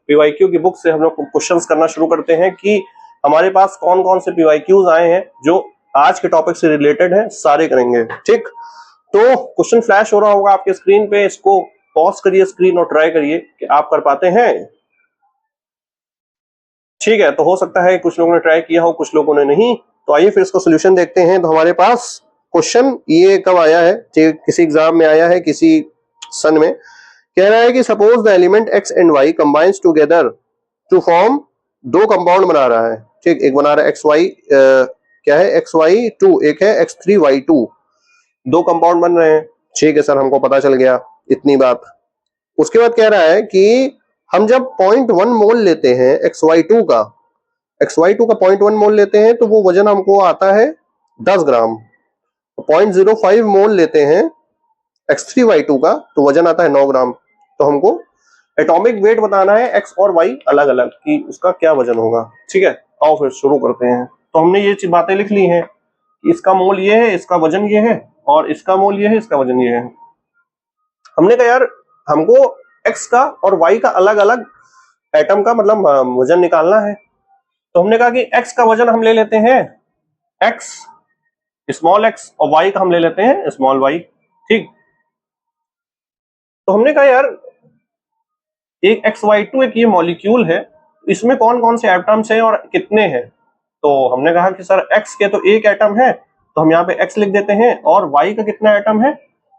पीवाईक्यू की बुक से हम लोग क्वेश्चंस करना शुरू करते हैं कि हमारे पास कौन कौन से पीवाईक्यूज आए हैं जो आज के टॉपिक से रिलेटेड है, सारे करेंगे, ठीक। तो क्वेश्चन फ्लैश हो रहा होगा आपके स्क्रीन पे, इसको पॉज करिए स्क्रीन और ट्राई करिए कि आप कर पाते हैं, ठीक है। तो हो सकता है कुछ लोगों ने ट्राई किया हो, कुछ लोगों ने नहीं। तो आइए फिर इसको सोल्यूशन देखते हैं। तो हमारे पास क्वेश्चन ये कब आया है, किसी एग्जाम में आया है, किसी सन में कह रहा है कि suppose the element x and y combines together to form, दो कंपाउंड बना रहा है, ठीक, एक बना रहा है एक्स वाई, क्या है, एक्स वाई टू, एक है एक्स थ्री वाई टू, दो कंपाउंड बन रहे हैं, ठीक है सर, हमको पता चल गया इतनी बात। उसके बाद कह रहा है कि हम जब 0.1 मोल लेते हैं XY2 का, XY2 का 0.1 मोल लेते हैं तो वो वजन हमको आता है 10 ग्राम। 0.05 मोल लेते हैं X3Y2 का तो वजन आता है 9 ग्राम। तो हमको एटॉमिक वेट बताना है X और Y अलग अलग कि उसका क्या वजन होगा, ठीक है। आओ फिर शुरू करते हैं। तो हमने ये बातें लिख ली हैं, इसका मोल ये है, इसका वजन ये है, और इसका मोल ये है, इसका वजन ये है। हमने कहा यार हमको x का और y का अलग अलग एटम का मतलब वजन निकालना है। तो हमने कहा कि x का वजन हम ले लेते हैं x, स्मॉल x, और y का हम ले लेते हैं स्मॉल y, ठीक। तो हमने कहा यार एक XY2 एक ये मॉलिक्यूल है, इसमें कौन कौन से एटम्स हैं और कितने हैं। तो हमने कहा कि सर x के तो एक एटम है, तो हम यहाँ पे x लिख देते हैं, और y का कितना एटम है,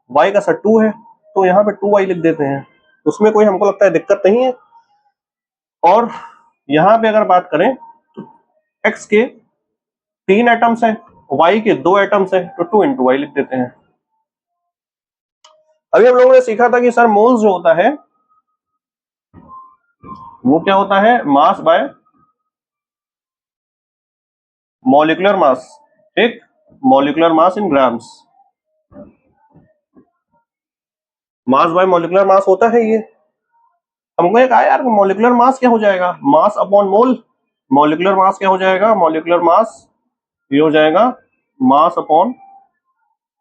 y का सर 2 है, तो यहाँ पे 2y लिख देते हैं। उसमें कोई हमको लगता है दिक्कत नहीं है। और यहां पे अगर बात करें तो x के 3 एटम्स हैं, y के 2 एटम्स हैं, तो 2 इंटू वाई लिख देते हैं। अभी हम लोगों ने सीखा था कि सर मोल्स जो होता है वो क्या होता है, मास बाय मॉलिक्यूलर मास, ठीक, molecular mass in grams, mass by molecular mass होता है ये। हमको एक आया यार मॉलिक्यूलर मास क्या हो जाएगा, mass upon mole. Molecular mass क्या हो जाएगा, मॉलिक्यूलर मास ये हो जाएगा मास अपॉन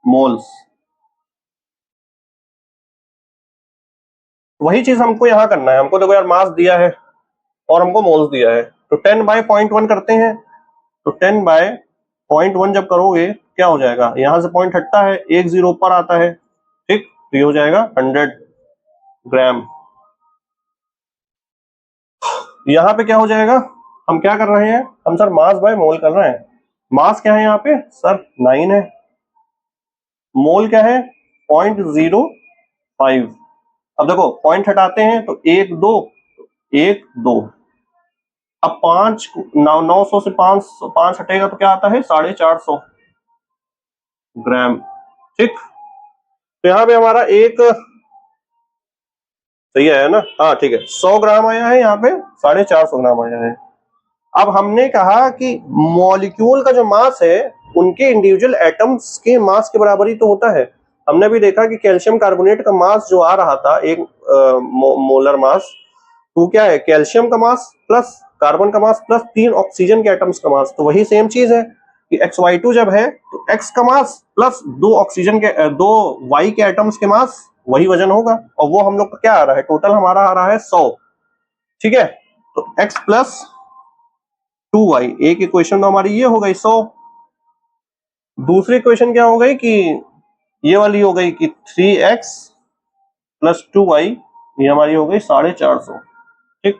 मोल्स। वही चीज हमको यहां करना है। हमको देखो यार मास दिया है और हमको मोल्स दिया है, तो 10 बाय 0.1 करते हैं। तो 10 बाय 0.1 जब करोगे क्या हो जाएगा, यहां से पॉइंट हटता है, एक जीरो ऊपर आता है, ठीक, तो ये हो जाएगा 100 ग्राम। यहां पे क्या हो जाएगा, हम क्या कर रहे हैं, हम सर मास बाय मोल कर रहे हैं। मास क्या है यहाँ पे सर 9 है, मोल क्या है 0.05। अब देखो पॉइंट हटाते हैं तो 1 2 1 2। अब 900 से 5 हटेगा तो क्या आता है 450 ग्राम। ठीक, तो यहाँ पे हमारा एक सही है ना, हाँ ठीक है, 100 ग्राम आया है, यहाँ पे 450 ग्राम आया है। अब हमने कहा कि मॉलिक्यूल का जो मास है उनके इंडिविजुअल एटम्स के मास के बराबर ही तो होता है। हमने भी देखा कि कैल्शियम कार्बोनेट का मास जो आ रहा था एक मोलर मास, तो क्या है कैल्शियम का मास प्लस कार्बन का मास प्लस 3 ऑक्सीजन के एटम्स का मास। तो वही सेम चीज है कि XY2 जब है तो X का मास प्लस 2 ऑक्सीजन के 2 Y के एटम्स के मास, वही वजन होगा। और वो हम लोग का क्या आ रहा है, टोटल हमारा आ रहा है 100। ठीक है, तो X प्लस 2Y, एक इक्वेशन तो हमारी ये हो गई 100। दूसरी इक्वेशन क्या हो गई कि ये वाली हो गई कि 3X प्लस 2Y, ये हमारी हो गई 450। ठीक,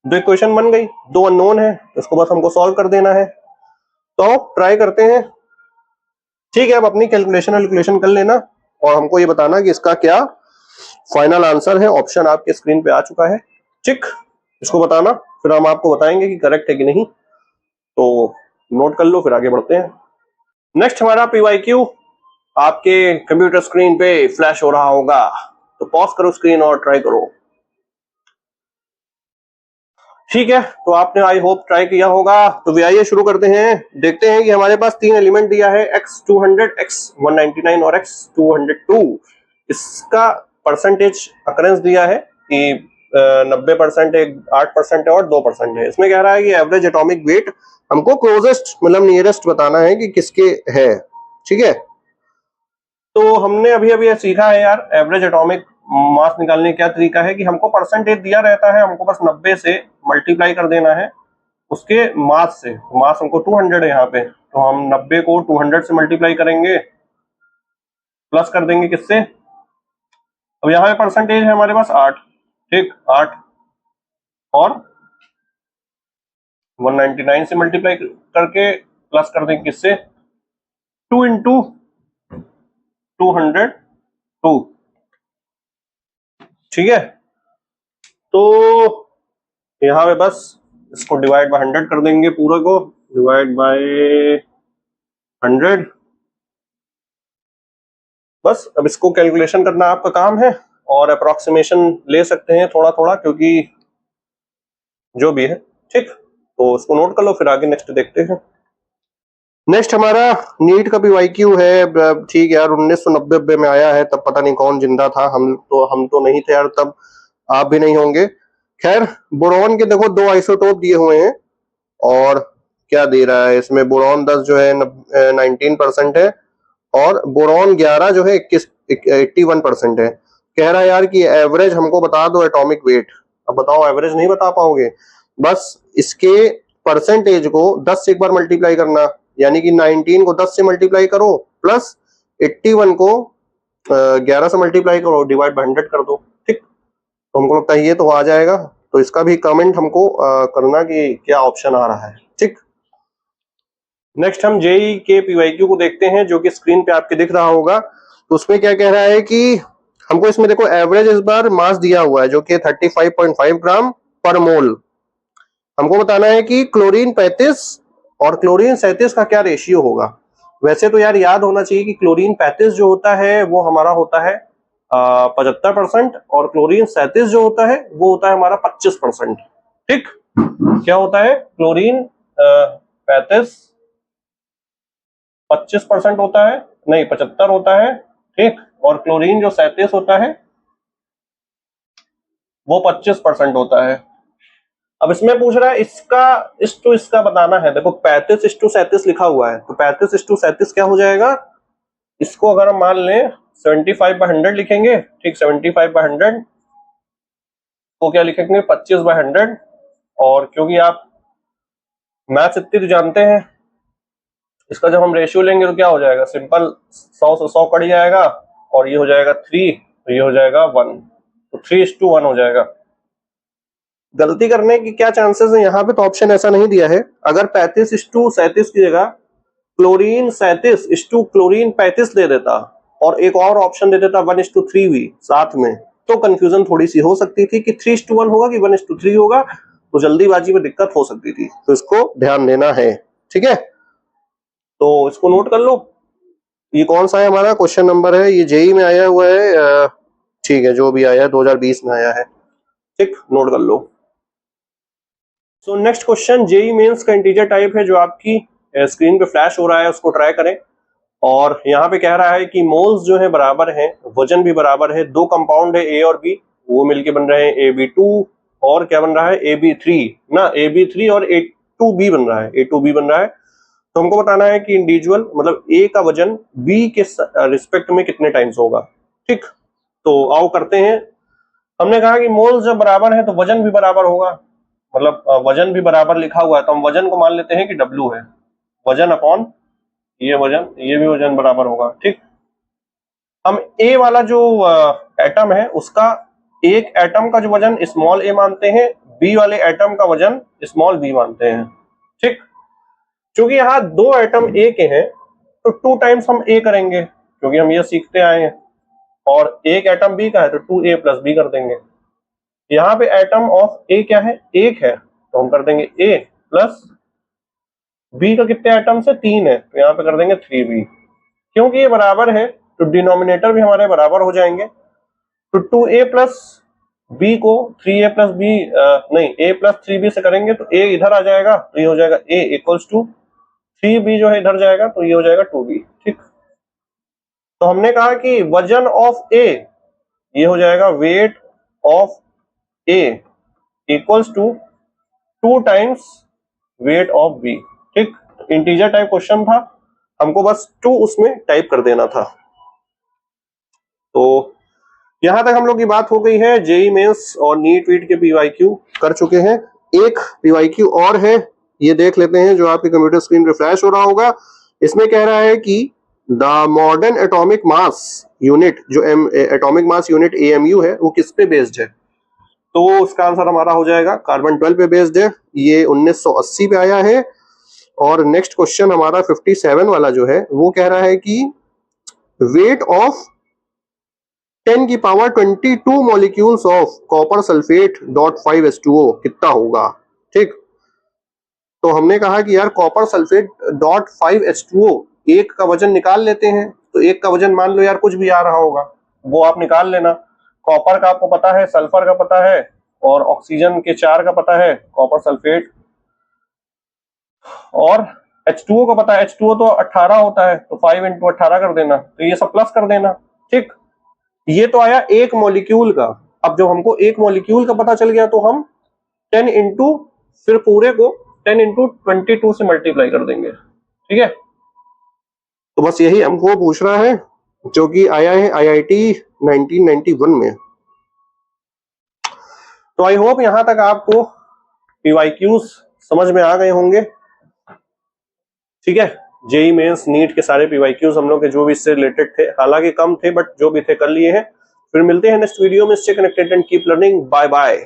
दो इक्वेशन बन गई, दो अननोन है, इसको बस हमको सॉल्व कर देना है। तो ट्राई करते हैं। ठीक है, अब अपनी कैलकुलेशन कर लेना और हमको ये बताना कि इसका क्या फाइनल आंसर है। ऑप्शन आपके स्क्रीन पे आ चुका है। ठीक, इसको बताना, फिर हम आपको बताएंगे कि करेक्ट है कि नहीं। तो नोट कर लो, फिर आगे बढ़ते हैं। नेक्स्ट हमारा PYQ आपके कंप्यूटर स्क्रीन पे फ्लैश हो रहा होगा, तो पॉज करो स्क्रीन और ट्राई करो। ठीक है, तो आपने आई होप ट्राई किया होगा। तो आइए शुरू करते हैं। देखते हैं कि हमारे पास 3 एलिमेंट दिया है, X200, X199 और X202। इसका परसेंटेज अकरेंस दिया है कि 90% है, 8% है और 2% है। इसमें कह रहा है कि एवरेज एटॉमिक वेट हमको क्लोजेस्ट मतलब नियरेस्ट बताना है कि किसके है। ठीक है, तो हमने अभी अभी सीखा है यार एवरेज एटॉमिक मास निकालने क्या तरीका है कि हमको परसेंटेज दिया रहता है, हमको बस 90 से मल्टीप्लाई कर देना है उसके मास से। मास हमको 200 है यहाँ पे, तो हम 90 को 200 से मल्टीप्लाई करेंगे, प्लस कर देंगे किससे। अब यहाँ पे परसेंटेज है हमारे पास 8। ठीक, 8 और 199 से मल्टीप्लाई करके प्लस कर देंगे किससे, 2 इंटू 202। ठीक है, तो यहाँ पे बस इसको डिवाइड बाय 100 कर देंगे, पूरे को डिवाइड बाय 100। बस अब इसको कैलकुलेशन करना आपका काम है और अप्रोक्सीमेशन ले सकते हैं थोड़ा थोड़ा, क्योंकि जो भी है। ठीक, तो इसको नोट कर लो, फिर आगे नेक्स्ट देखते हैं। नेक्स्ट हमारा नीट का PYQ है। ठीक यार, 1990 में आया है, तब पता नहीं कौन जिंदा था, हम तो नहीं थे यार तब, आप भी नहीं होंगे। खैर, बोरॉन के देखो 2 आइसोटोप दिए हुए हैं और क्या दे रहा है इसमें, बोरॉन 10 जो है 19% है और बोरॉन 11 जो है 81% है। कह रहा है यार कि एवरेज हमको बता दो एटॉमिक वेट। अब बताओ, एवरेज नहीं बता पाओगे, बस इसके परसेंटेज को 10 से एक बार मल्टीप्लाई करना, यानी कि 19 को 10 से मल्टीप्लाई करो प्लस 81 को 11 से मल्टीप्लाई करो, डिवाइड बाय 100 कर दो। ठीक, तो हमको लगता है ये तो आ जाएगा। तो इसका भी कमेंट हमको करना कि क्या ऑप्शन आ रहा है। ठीक, नेक्स्ट हम JEE के PYQ को देखते हैं, जो कि स्क्रीन पे आपके दिख रहा होगा। तो उसमें क्या कह रहा है कि हमको इसमें देखो एवरेज इस बार मास दिया हुआ है जो कि 35.5 ग्राम पर मोल। हमको बताना है कि क्लोरीन 35 और क्लोरीन 37 का क्या रेशियो होगा। वैसे तो यार याद होना चाहिए कि क्लोरीन 35 जो होता है वो हमारा होता है 75% और क्लोरीन 37 जो होता है वो होता है हमारा 25%। ठीक, क्या होता है, क्लोरीन 35 25% होता है, नहीं 75 होता है। ठीक, और क्लोरीन जो 37 होता है वो 25% होता है। अब इसमें पूछ रहा है इसका बताना है। देखो 35:37 लिखा हुआ है, तो 35:37 क्या हो जाएगा, इसको अगर हम मान लें 75/100 लिखेंगे। ठीक, 75/100 को क्या लिखेंगे 25/100। और क्योंकि आप मैथ्स इतनी तो जानते हैं, इसका जब हम रेशियो लेंगे तो क्या हो जाएगा, सिंपल 100 से 100 कट जाएगा और ये हो जाएगा 3, तो ये हो जाएगा 1, तो 3:1 हो जाएगा। गलती करने की क्या चांसेस है यहाँ पे, तो ऑप्शन ऐसा नहीं दिया है। अगर 35:37 की जगह क्लोरीन 37 क्लोरीन 35 दे देता और एक और ऑप्शन दे देता 1:3 भी साथ में, तो कंफ्यूजन थोड़ी सी हो सकती थी कि 3:1 होगा कि 1:3 होगा, तो जल्दीबाजी में दिक्कत हो सकती थी, तो इसको ध्यान देना है। ठीक है, तो इसको नोट कर लो। ये कौन सा है हमारा क्वेश्चन नंबर है, ये जेई में आया हुआ है, ठीक है, जो भी आया है 2020 में आया है, ठीक, नोट कर लो। So next question JEE mains का इंटीजर टाइप है, जो आपकी स्क्रीन पे फ्लैश हो रहा है, उसको ट्राई करें। और यहाँ पे कह रहा है कि मोल्स जो है बराबर हैं, वजन भी बराबर है, दो कंपाउंड है ए और बी, वो मिलके बन रहे हैं AB2, और क्या बन रहा है AB3 ना, AB3 और A2B बन रहा है, A2B बन रहा है। तो हमको बताना है कि इंडिविजुअल मतलब ए का वजन बी के रिस्पेक्ट में कितने टाइम्स होगा। ठीक, तो आओ करते हैं। हमने कहा कि मोल्स जब बराबर है तो वजन भी बराबर होगा, मतलब वजन भी बराबर लिखा हुआ है, तो हम वजन को मान लेते हैं कि W है, वजन अपॉन ये वजन, ये भी वजन बराबर होगा। ठीक, हम ए वाला जो एटम है उसका एक एटम का जो वजन स्मॉल ए मानते हैं, बी वाले एटम का वजन स्मॉल बी मानते हैं। ठीक, क्योंकि यहाँ दो एटम ए के हैं तो 2 टाइम्स हम ए करेंगे, क्योंकि हम ये सीखते आए हैं, और एक एटम बी का है तो 2A + B कर देंगे। यहाँ पे एटम ऑफ ए क्या है, एक है, तो हम कर देंगे A प्लस बी का कितने एटम से 3 है, तो यहाँ पे कर देंगे 3B। क्योंकि ये बराबर है तो डिनोमिनेटर भी हमारे बराबर हो जाएंगे, तो 2A + B को 3A + B नहीं A + 3B से करेंगे तो A इधर आ जाएगा, तो ये हो जाएगा A = 3B जो है इधर जाएगा, तो ये हो जाएगा 2B। ठीक, तो हमने कहा कि वजन ऑफ ए ये हो जाएगा weight of A equals to 2 times weight of B. ठीक, इंटीजर टाइप क्वेश्चन था, हमको बस 2 उसमें टाइप कर देना था। तो यहां तक हम लोग की बात हो गई है। जेई मेंस और नीट वीट के पीवाईक्यू कर चुके हैं, एक पीवाईक्यू और है, ये देख लेते हैं, जो आपके कंप्यूटर स्क्रीन पे फ्लैश हो रहा होगा। इसमें कह रहा है कि the modern atomic mass unit, जो एटॉमिक मास यूनिट AMU है, वो किस पे बेस्ड है, तो उसका आंसर हमारा हो जाएगा कार्बन 12 पे बेस्ड है, ये 1980 पे आया है। और नेक्स्ट क्वेश्चन हमारा 57 वाला जो है वो कह रहा है कि weight of 10⁻22 molecules of copper sulphate .5H2O कितना होगा। ठीक, तो हमने कहा कि यार कॉपर सल्फेट .5H2O एक का वजन निकाल लेते हैं, तो एक का वजन मान लो यार कुछ भी आ रहा होगा, वो आप निकाल लेना। कॉपर का आपको पता है, सल्फर का पता है, और ऑक्सीजन के 4 का पता है, कॉपर सल्फेट, और H2O का पता है, H2O तो 18 होता है, तो 5 × 18 कर देना, तो ये सब प्लस कर देना। ठीक, ये तो आया एक मॉलिक्यूल का। अब जब हमको एक मॉलिक्यूल का पता चल गया तो हम 10 इंटू फिर पूरे को 10 × 22 से मल्टीप्लाई कर देंगे। ठीक है, तो बस यही हमको पूछ रहा है, जो कि आया है IIT 1991 में। तो आई होप यहां तक आपको पीवाईक्यूज समझ में आ गए होंगे। ठीक है, जेई मेंस नीट के सारे पीवाईक्यूज हम लोग के जो भी इससे रिलेटेड थे, हालांकि कम थे बट जो भी थे कर लिए हैं। फिर मिलते हैं नेक्स्ट वीडियो में। Stay connected and keep learning. Bye bye.